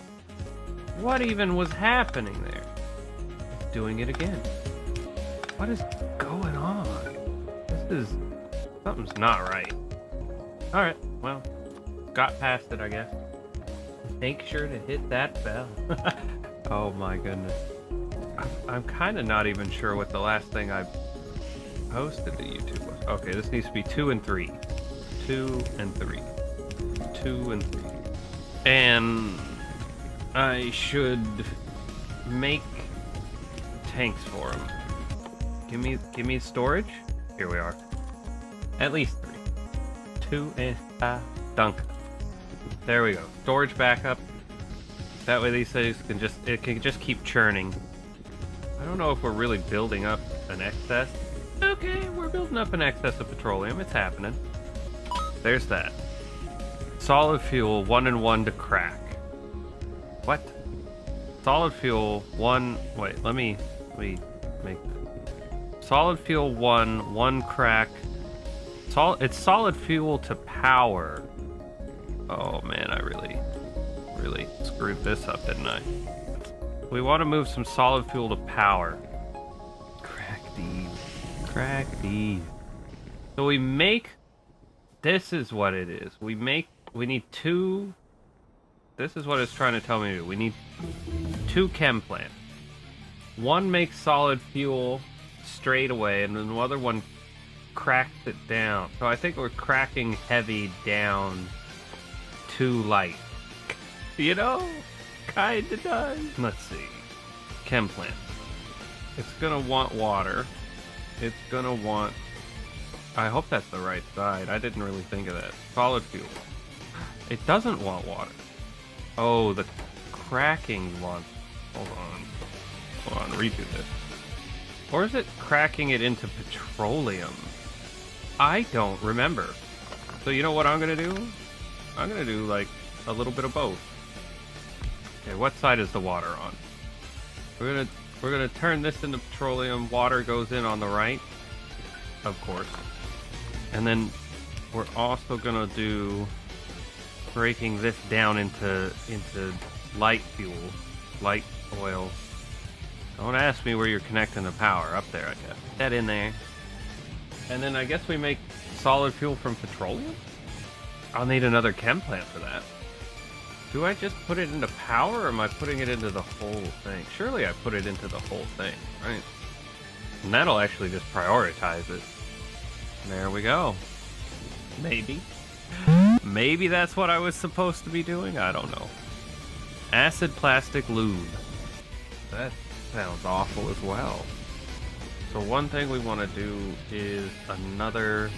What even was happening there? It's doing it again. What is going on? Something's not right. Alright, well, got past it, I guess. Make sure to hit that bell. Oh my goodness. I'm kind of not even sure what the last thing I posted to YouTube was. Okay, this needs to be 2 and 3. 2 and 3. 2 and 3. And I should make tanks for them. Give me storage. Here we are. At least 3. 2 and dunk. There we go. Storage backup. That way these things can just keep churning. I don't know if we're really building up an excess. Okay, we're building up an excess of petroleum. It's happening. There's that. Solid fuel 1 and 1 to crack. What? Solid fuel 1. Wait, let me make this. Solid fuel 1 crack. It's solid fuel to power. Oh man, I really screwed this up, didn't I? We want to move some solid fuel to power. Crack these. So we make... This is what it is. We need 2... This is what it's trying to tell me to do. We need 2 chem plants. One makes solid fuel straight away, and then the other one cracks it down. So I think we're cracking heavy down to light. You know? Kinda does. Let's see. Chem plant. It's gonna want water. It's gonna want... I hope that's the right side. I didn't really think of that. Solid fuel. It doesn't want water. Oh, the cracking one. Hold on, redo this. Or is it cracking it into petroleum? I don't remember. So you know what I'm gonna do? I'm gonna do like a little bit of both. Okay, what side is the water on? We're gonna turn this into petroleum. Water goes in on the right, of course. And then we're also gonna do breaking this down into light fuel, light oil. Don't ask me where you're connecting the power. Up there, I guess. Get that in there. And then I guess we make solid fuel from petroleum? I'll need another chem plant for that. Do I just put it into power, or am I putting it into the whole thing? Surely I put it into the whole thing, right? And that'll actually just prioritize it. There we go. Maybe. Maybe that's what I was supposed to be doing? I don't know. Acid plastic lube. That sounds awful as well. So one thing we want to do is another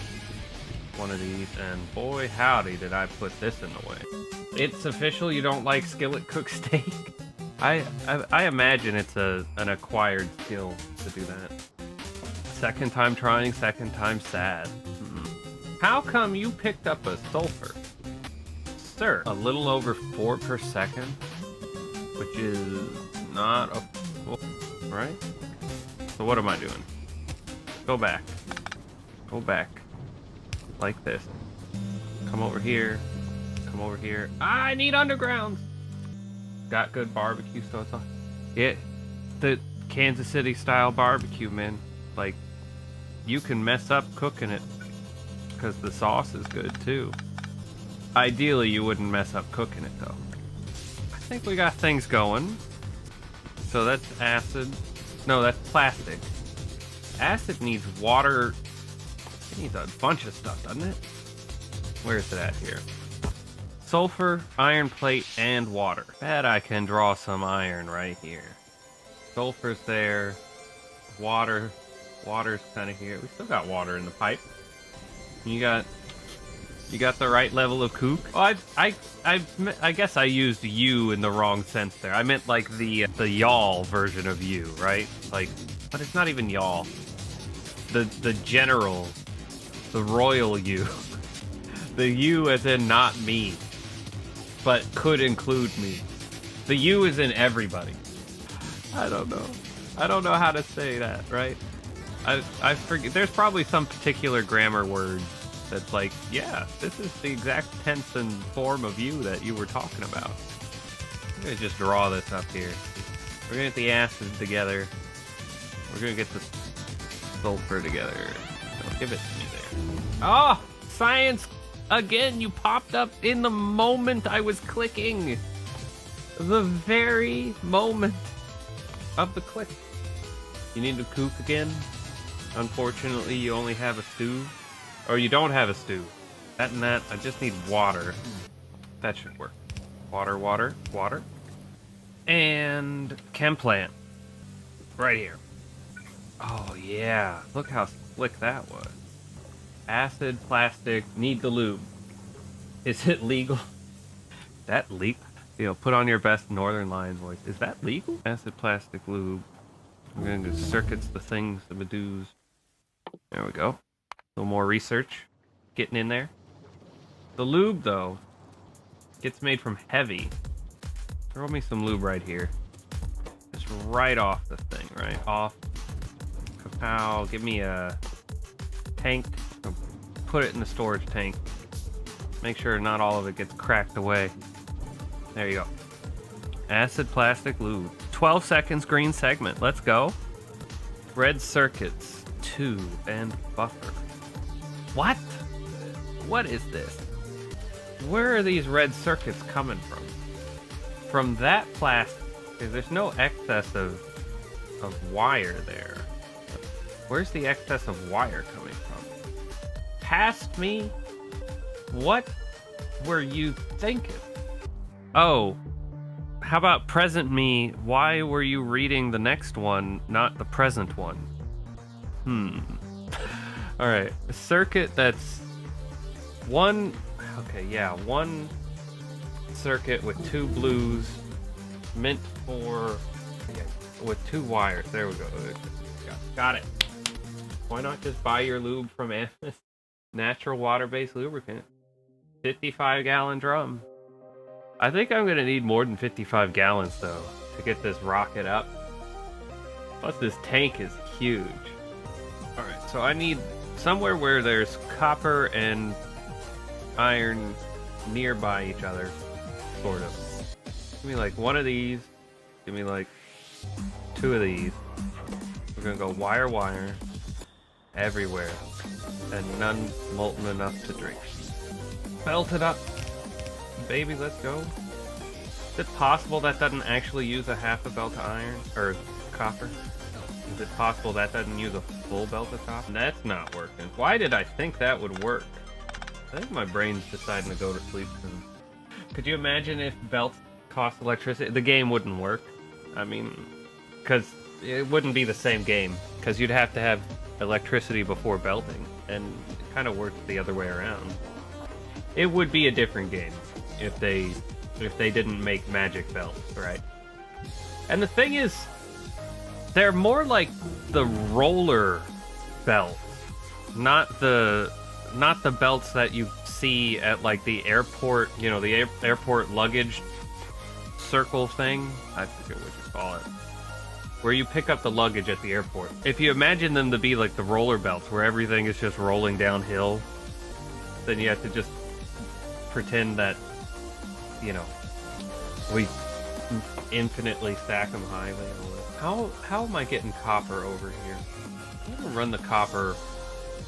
one of these, and boy howdy did I put this in the way. It's official, you don't like skillet cooked steak? I imagine it's an acquired skill to do that. Second time trying, second time sad. How come you picked up a sulfur? Sir, a little over 4 per second, which is not a full, right? So what am I doing? Go back. Go back. Like this. Come over here. Come over here. I need underground! Got good barbecue, so it's on. Yeah, the Kansas City style barbecue, man. Like, you can mess up cooking it because the sauce is good too. Ideally, you wouldn't mess up cooking it though. I think we got things going. So that's acid. No, that's plastic. Acid needs water. It needs a bunch of stuff, doesn't it? Where is it at here? Sulfur, iron plate, and water. Bet I can draw some iron right here. Sulfur's there. Water. Water's kind of here. We still got water in the pipe. You got the right level of kook. Oh, I guess I used you in the wrong sense there. I meant like the y'all version of you, right? Like, but it's not even y'all. The general, the royal you. The you as in not me, but could include me. The you is in everybody. I don't know. I don't know how to say that, right? I forget. There's probably some particular grammar word that's like, yeah, this is the exact tense and form of you that you were talking about. I'm gonna just draw this up here. We're gonna get the acid together. We're gonna get the sulfur together. So give it to me there. Oh, science! Again, you popped up in the moment I was clicking. The very moment of the click. You need to cook again? Unfortunately, you only have a stew. Or you don't have a stew. That and that, I just need water. That should work. Water, water, water. And chem plant. Right here. Oh yeah, look how slick that was. Acid, plastic, need the lube. Is it legal? That legal? You know, put on your best Northern Lion voice. Is that legal? Acid, plastic, lube. We're gonna do circuits, the things, the madoos. There we go. A little more research. Getting in there. The lube, though, gets made from heavy. Throw me some lube right here. Just right off the thing, right? Off. Kapow. Give me a tank. Put it in the storage tank. Make sure not all of it gets cracked away. There you go. Acid, plastic, lube. 12 seconds, green segment. Let's go. Red circuits, 2, and buffer. What? What is this? Where are these red circuits coming from? From that plastic. There's no excess of wire there. Where's the excess of wire coming from? Past me? What were you thinking? Oh, how about present me? Why were you reading the next one, not the present one? Alright, a circuit that's one circuit with 2 blues meant for, with 2 wires. There we go. Got it. Why not just buy your lube from Amethyst? Natural water-based lubricant. 55-gallon drum. I think I'm gonna need more than 55 gallons though to get this rocket up. Plus this tank is huge. Alright, so I need somewhere where there's copper and iron nearby each other, sort of. Give me like 1 of these. Give me like 2 of these. We're gonna go wire, wire, everywhere. And none molten enough to drink. Belt it up. Baby, let's go. Is it possible that doesn't actually use a half a belt of iron? Or copper? Is it possible that doesn't use a full belt of copper? That's not working. Why did I think that would work? I think my brain's deciding to go to sleep soon. Could you imagine if belts cost electricity? The game wouldn't work. I mean, because it wouldn't be the same game. Because you'd have to have electricity before belting. and it kind of works the other way around. It would be a different game if they didn't make magic belts, right? And the thing is, they're more like the roller belts, not the belts that you see at like the airport, you know, the airport luggage circle thing. I forget what you call it. Where you pick up the luggage at the airport. If you imagine them to be like the roller belts, where everything is just rolling downhill, then you have to just pretend that, you know, we infinitely stack them highly. How am I getting copper over here? I'm gonna run the copper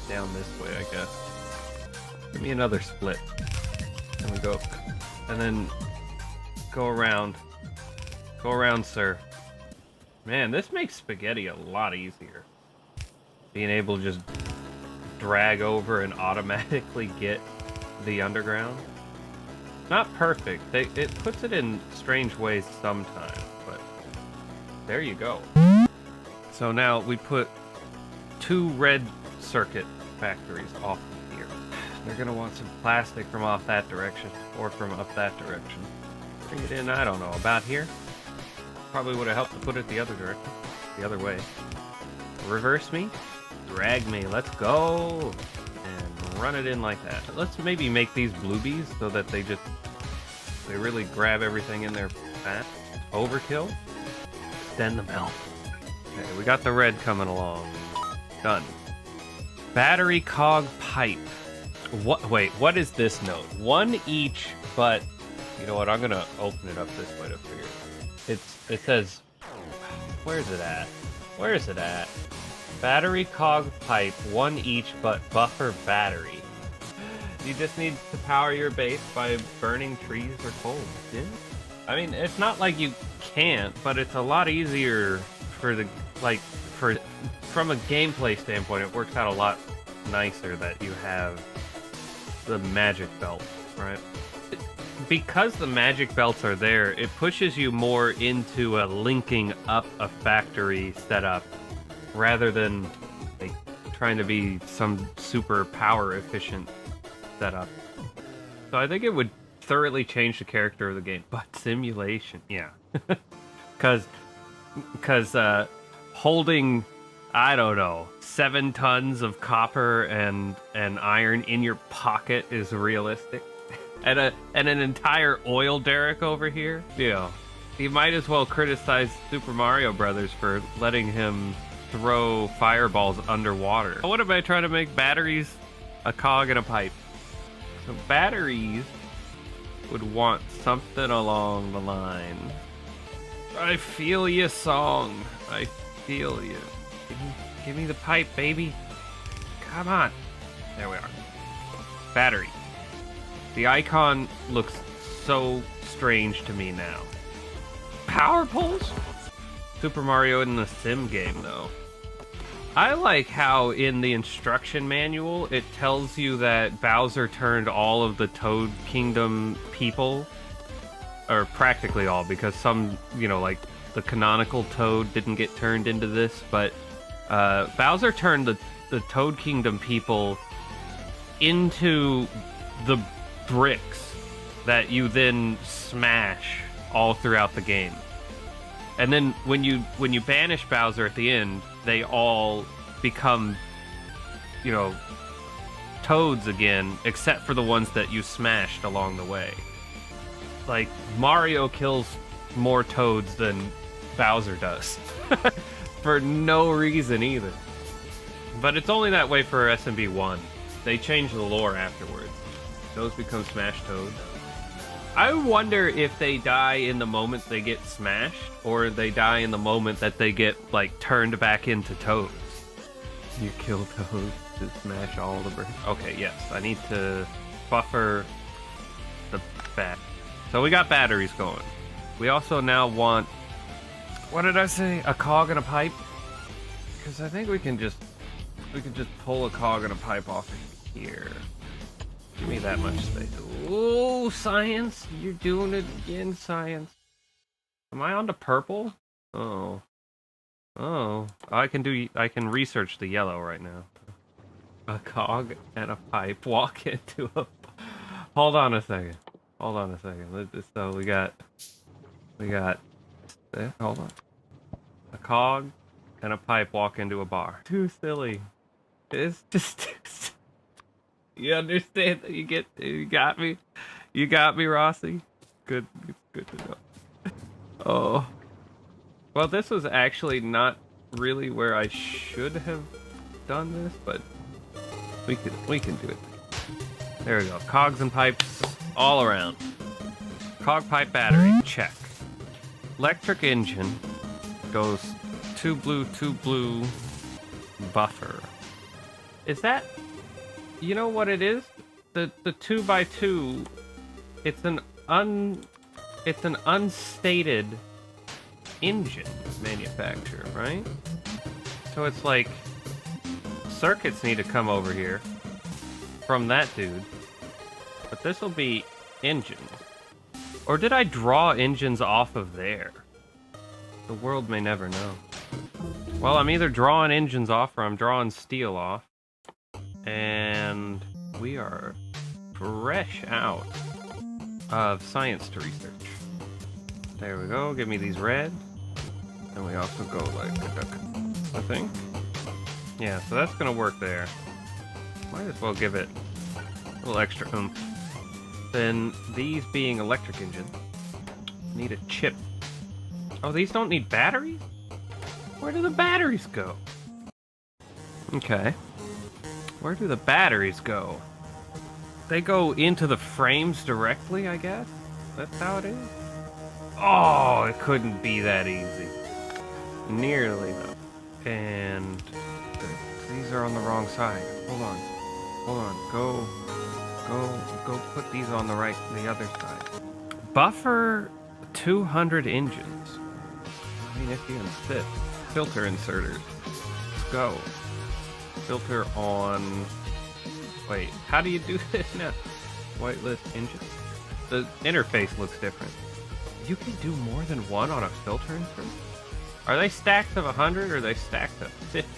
down this way, I guess. Give me another split. And we go, and then go around. Go around, sir. Man, this makes spaghetti a lot easier. Being able to just drag over and automatically get the underground. Not perfect. It puts it in strange ways sometimes, but there you go. So now we put 2 red circuit factories off of here. They're gonna want some plastic from off that direction, or from up that direction. Bring it in, I don't know, about here? Probably would have helped to put it the other direction, the other way. Reverse me, drag me, let's go! And run it in like that. Let's maybe make these bluebies so that they really grab everything in there fast. Overkill. Extend the melt. Okay, we got the red coming along. Done. Battery cog pipe. What? Wait, what is this note? 1 each, but you know what? I'm gonna open it up this way to figure it. It says, where's it at? Where is it at? Battery cog pipe, 1 each, but buffer battery. You just need to power your base by burning trees or coal. Yeah. I mean, it's not like you can't, but it's a lot easier for the, like, from a gameplay standpoint, it works out a lot nicer that you have the magic belt, right? Because the magic belts are there, it pushes you more into a linking up a factory setup rather than like trying to be some super power efficient setup. So I think it would thoroughly change the character of the game. But simulation, yeah. Cause holding, I don't know, 7 tons of copper and iron in your pocket is realistic. And an entire oil derrick over here? Yeah. You might as well criticize Super Mario Brothers for letting him throw fireballs underwater. What am I trying to make? Batteries, a cog, and a pipe. So batteries would want something along the line. I feel ya, song. I feel ya. Give me the pipe, baby. Come on. There we are. Battery. The icon looks so strange to me now. Power poles? Super Mario in the sim game, though. I like how in the instruction manual, it tells you that Bowser turned all of the Toad Kingdom people, or practically all, because some, you know, like the canonical Toad didn't get turned into this, but Bowser turned the Toad Kingdom people into the bricks that you then smash all throughout the game. And then when you banish Bowser at the end, they all become, you know, toads again, except for the ones that you smashed along the way. Like, Mario kills more toads than Bowser does. For no reason either. But it's only that way for SMB 1. They change the lore afterwards. Those become Smash Toads. I wonder if they die in the moment they get smashed, or they die in the moment that they get, like, turned back into Toads. You kill Toads to smash all the bricks. Okay, yes, I need to buffer the bat. So we got batteries going. We also now want, what did I say? A cog and a pipe? Because I think we can just pull a cog and a pipe off of here. Give me that much space. Ooh, science! You're doing it again, science. Am I on to purple? Oh. Oh. I can research the yellow right now. a cog and a pipe walk into a... Hold on a second. Hold on a second. So we got... Hold on. A cog and a pipe walk into a bar. Too silly. It's just... You understand that you got me? You got me, Rossi? Good to know. Oh. Well, this was actually not really where I should have done this, but we can do it. There we go. Cogs and pipes all around. Cog pipe battery, check. Electric engine goes two blue, buffer. Is that... You know what it is? The 2x2, it's an unstated engine manufacturer, right? So it's like circuits need to come over here from that dude, but this will be engines. Or did I draw engines off of there? The world may never know. Well, I'm either drawing engines off or I'm drawing steel off. And we are fresh out of science to research. There we go. Give me these red. And we also go like a duck, I think. Yeah, so that's gonna work there. Might as well give it a little extra oomph. Then these being electric engines need a chip. Oh, these don't need batteries? Where do the batteries go? Okay. Where do the batteries go? They go into the frames directly, I guess? That's how it is? Oh, it couldn't be that easy. Nearly, though. And these are on the wrong side. Hold on. Go put these on the other side. Buffer 200 engines. I mean, if you insist. Filter inserters. Let's go. Filter on... Wait, how do you do this now? Whitelist engine. The interface looks different. You can do more than one on a filter insert? Are they stacked of 100 or are they stacked of 50?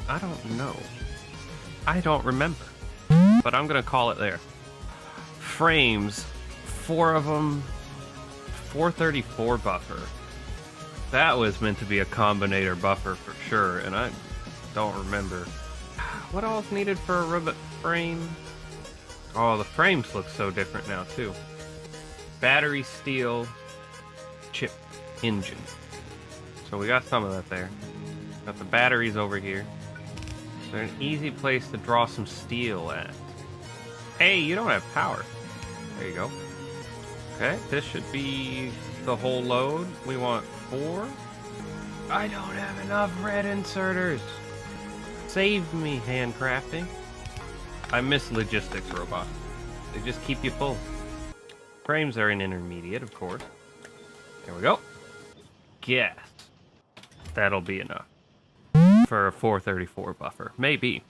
I don't know. I don't remember. But I'm gonna call it there. Frames. 4 of them. 434 buffer. That was meant to be a combinator buffer for sure, and I don't remember. What else needed for a ribbit frame? Oh, the frames look so different now, too. Battery, steel, chip, engine. So we got some of that there. Got the batteries over here. They're an easy place to draw some steel at. Hey, you don't have power. There you go. Okay, this should be the whole load. We want 4. I don't have enough red inserters. Save me, handcrafting. I miss logistics robots. They just keep you full. Frames are an intermediate, of course. There we go. Guess that'll be enough for a 434 buffer. Maybe.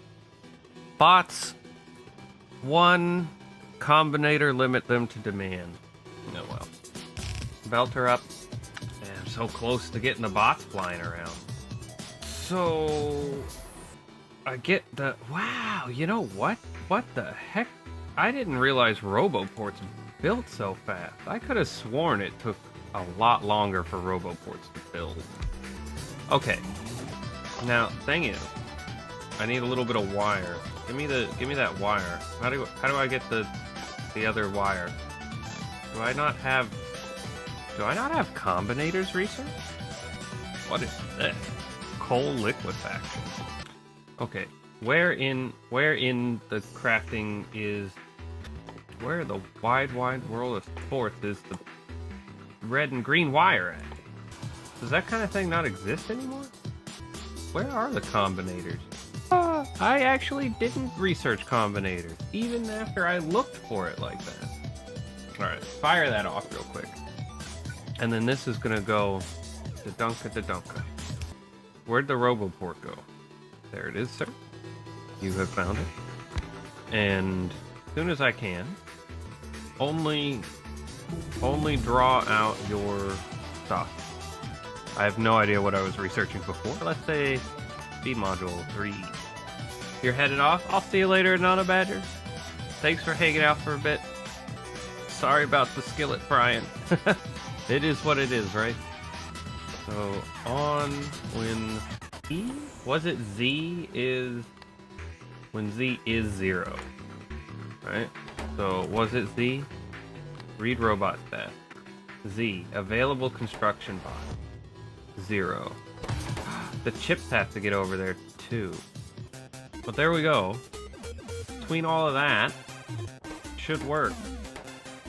Bots. 1 combinator, limit them to demand. Oh well. Belter up. Man, I'm so close to getting the bots flying around. So... I get the... Wow, you know what? What the heck? I didn't realize RoboPorts built so fast. I could have sworn it took a lot longer for RoboPorts to build. Okay. Now, thing is, I need a little bit of wire. Give me that wire. How do I get the other wire? Do I not have combinators research? What is this? Coal liquefaction. Okay, where in the crafting is... Where the wide world of sports is the red and green wire at? Does that kind of thing not exist anymore? Where are the combinators? I actually didn't research combinators, even after I looked for it like that. Alright, fire that off real quick. And then this is gonna go to Dunka. Where'd the RoboPort go? There it is, sir. You have found it. And as soon as I can, only draw out your stuff. I have no idea what I was researching before. Let's say speed module 3. You're headed off? I'll see you later, Nana Badger. Thanks for hanging out for a bit. Sorry about the skillet frying. It is what it is, right? So, on when Z? Was it Z is... When Z is 0. Right? So, was it Z? Read robot stats. Z. Available construction bot. 0. The chips have to get over there, too. But there we go. Between all of that, should work.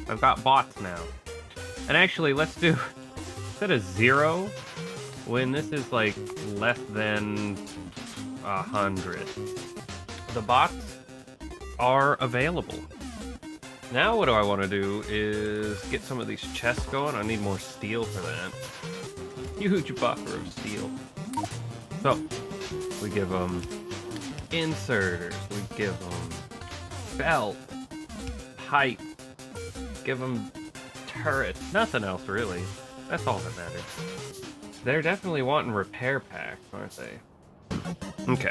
I've got bots now. And actually, let's do... Instead of 0, when this is like less than 100, the bots are available. Now what do I want to do is get some of these chests going. I need more steel for that. Huge buffer of steel. So, we give them inserters, we give them belt, pipe, give them turrets, nothing else really. That's all that matters. They're definitely wanting repair packs, aren't they? Okay.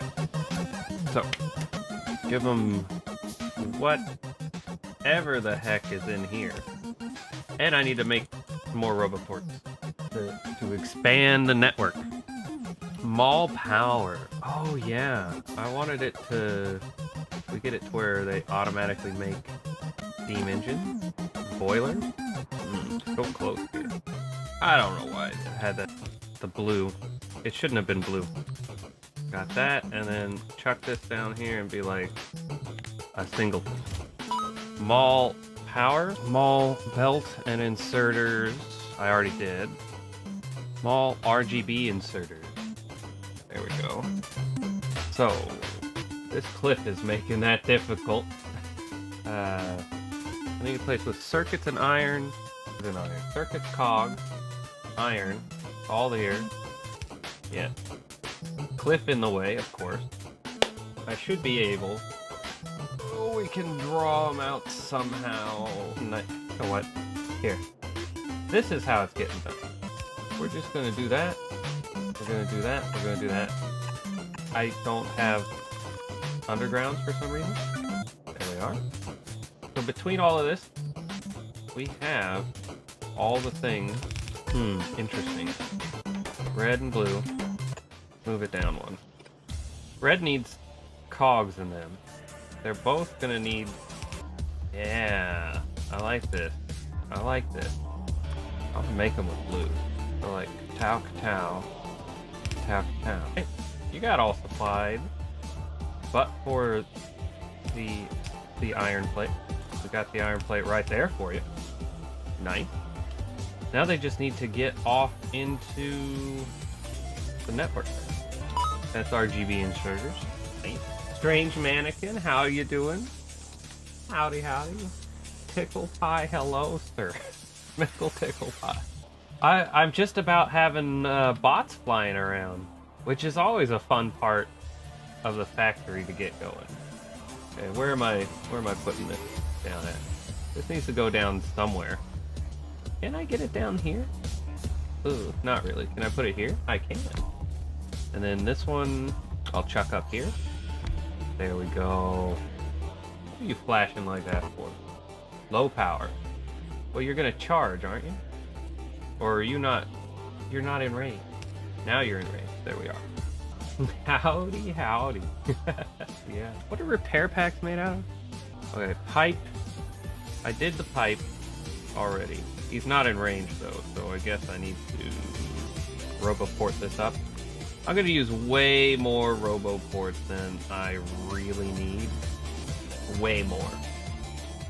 So, give them whatever the heck is in here. And I need to make more roboports to expand the network. Mall power. Oh yeah. I wanted it to... We get it to where they automatically make steam engines? Boilers? So close here. I don't know why it had that. The blue. It shouldn't have been blue. Got that, and then chuck this down here and be like a single. Mall power, mall belt and inserters. I already did. Mall RGB inserters. There we go. So this cliff is making that difficult. I need a place with circuits and iron. Circuits, cogs, iron, all here. Yeah. Cliff in the way, of course. I should be able. Oh, we can draw them out somehow. You know what? Here. This is how it's getting done. We're just gonna do that. We're gonna do that. We're gonna do that. I don't have undergrounds for some reason. There we are. So between all of this, we have all the things. Interesting. Red and blue. Move it down one. Red needs cogs in them. They're both gonna need... Yeah, I like this. I like this. I'll make them with blue. So like, Tau, Tau, Tau, Tau. Hey, you got all supplied. But for the iron plate. We got the iron plate right there for you. Nice. Now they just need to get off into the network. That's RGB inserters. Nice. Strange mannequin, how you doing? Howdy, howdy. Tickle pie, hello, sir. Mickle tickle pie. I'm just about having bots flying around, which is always a fun part of the factory to get going. Okay, where am I putting this down at? This needs to go down somewhere. Can I get it down here? Ooh, not really. Can I put it here? I can. And then this one, I'll chuck up here. There we go. What are you flashing like that for? Low power. Well, you're gonna charge, aren't you? Or are you not? You're not in range. Now you're in range. There we are. Howdy, howdy. Yeah. What are repair packs made out of? Okay, pipe. I did the pipe already. He's not in range though, so I guess I need to roboport this up. I'm gonna use way more roboports than I really need. Way more.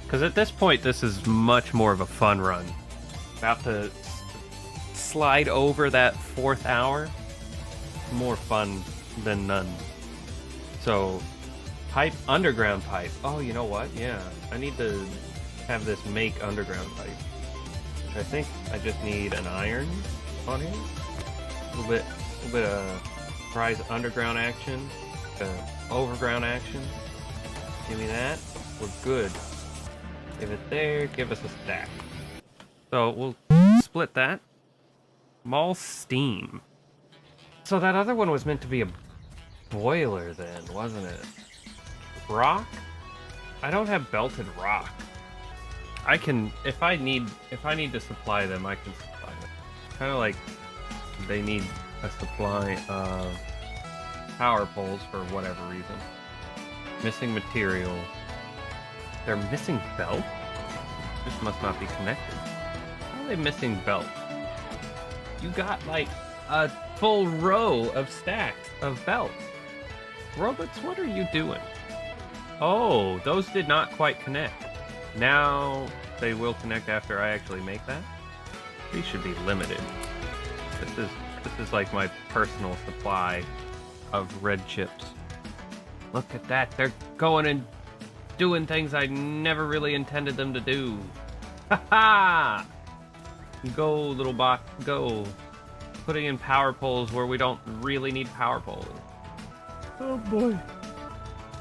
Because at this point, this is much more of a fun run. About to slide over that 4th hour. More fun than none. So, pipe, underground pipe. Oh, you know what? Yeah, I need to have this make underground pipe. I think I just need an iron on here. A little bit of prize underground action, overground action. Give me that. We're good. Give it there. Give us a stack. So we'll split that. Mall steam. So that other one was meant to be a boiler then, wasn't it? rock? I don't have belted rock. I can, if I need to supply them, I can supply them. Kind of like they need a supply of power poles for whatever reason. Missing material. They're missing belt? This must not be connected. How are they missing belt? You got like a full row of stacks of belts. Robots, what are you doing? Oh, those did not quite connect. Now they will connect after I actually make that. These should be limited. This is like my personal supply of red chips. Look at that. They're going and doing things I never really intended them to do. Ha ha! Go, little bot, go. Putting in power poles where we don't really need power poles. Oh boy.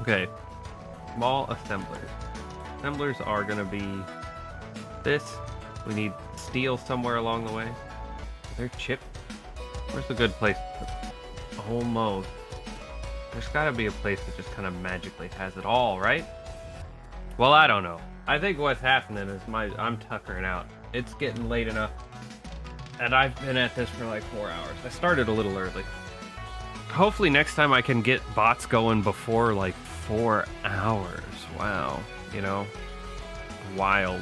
Okay. Small assemblers. Assemblers are gonna be this. We need steel somewhere along the way. Are there chips? Where's a good place to put? Almost. There's gotta be a place that just kind of magically has it all, right? Well, I don't know. I think what's happening is I'm tuckering out. It's getting late enough. And I've been at this for like 4 hours. I started a little early. Hopefully next time I can get bots going before like 4 hours. Wow. You know? Wild.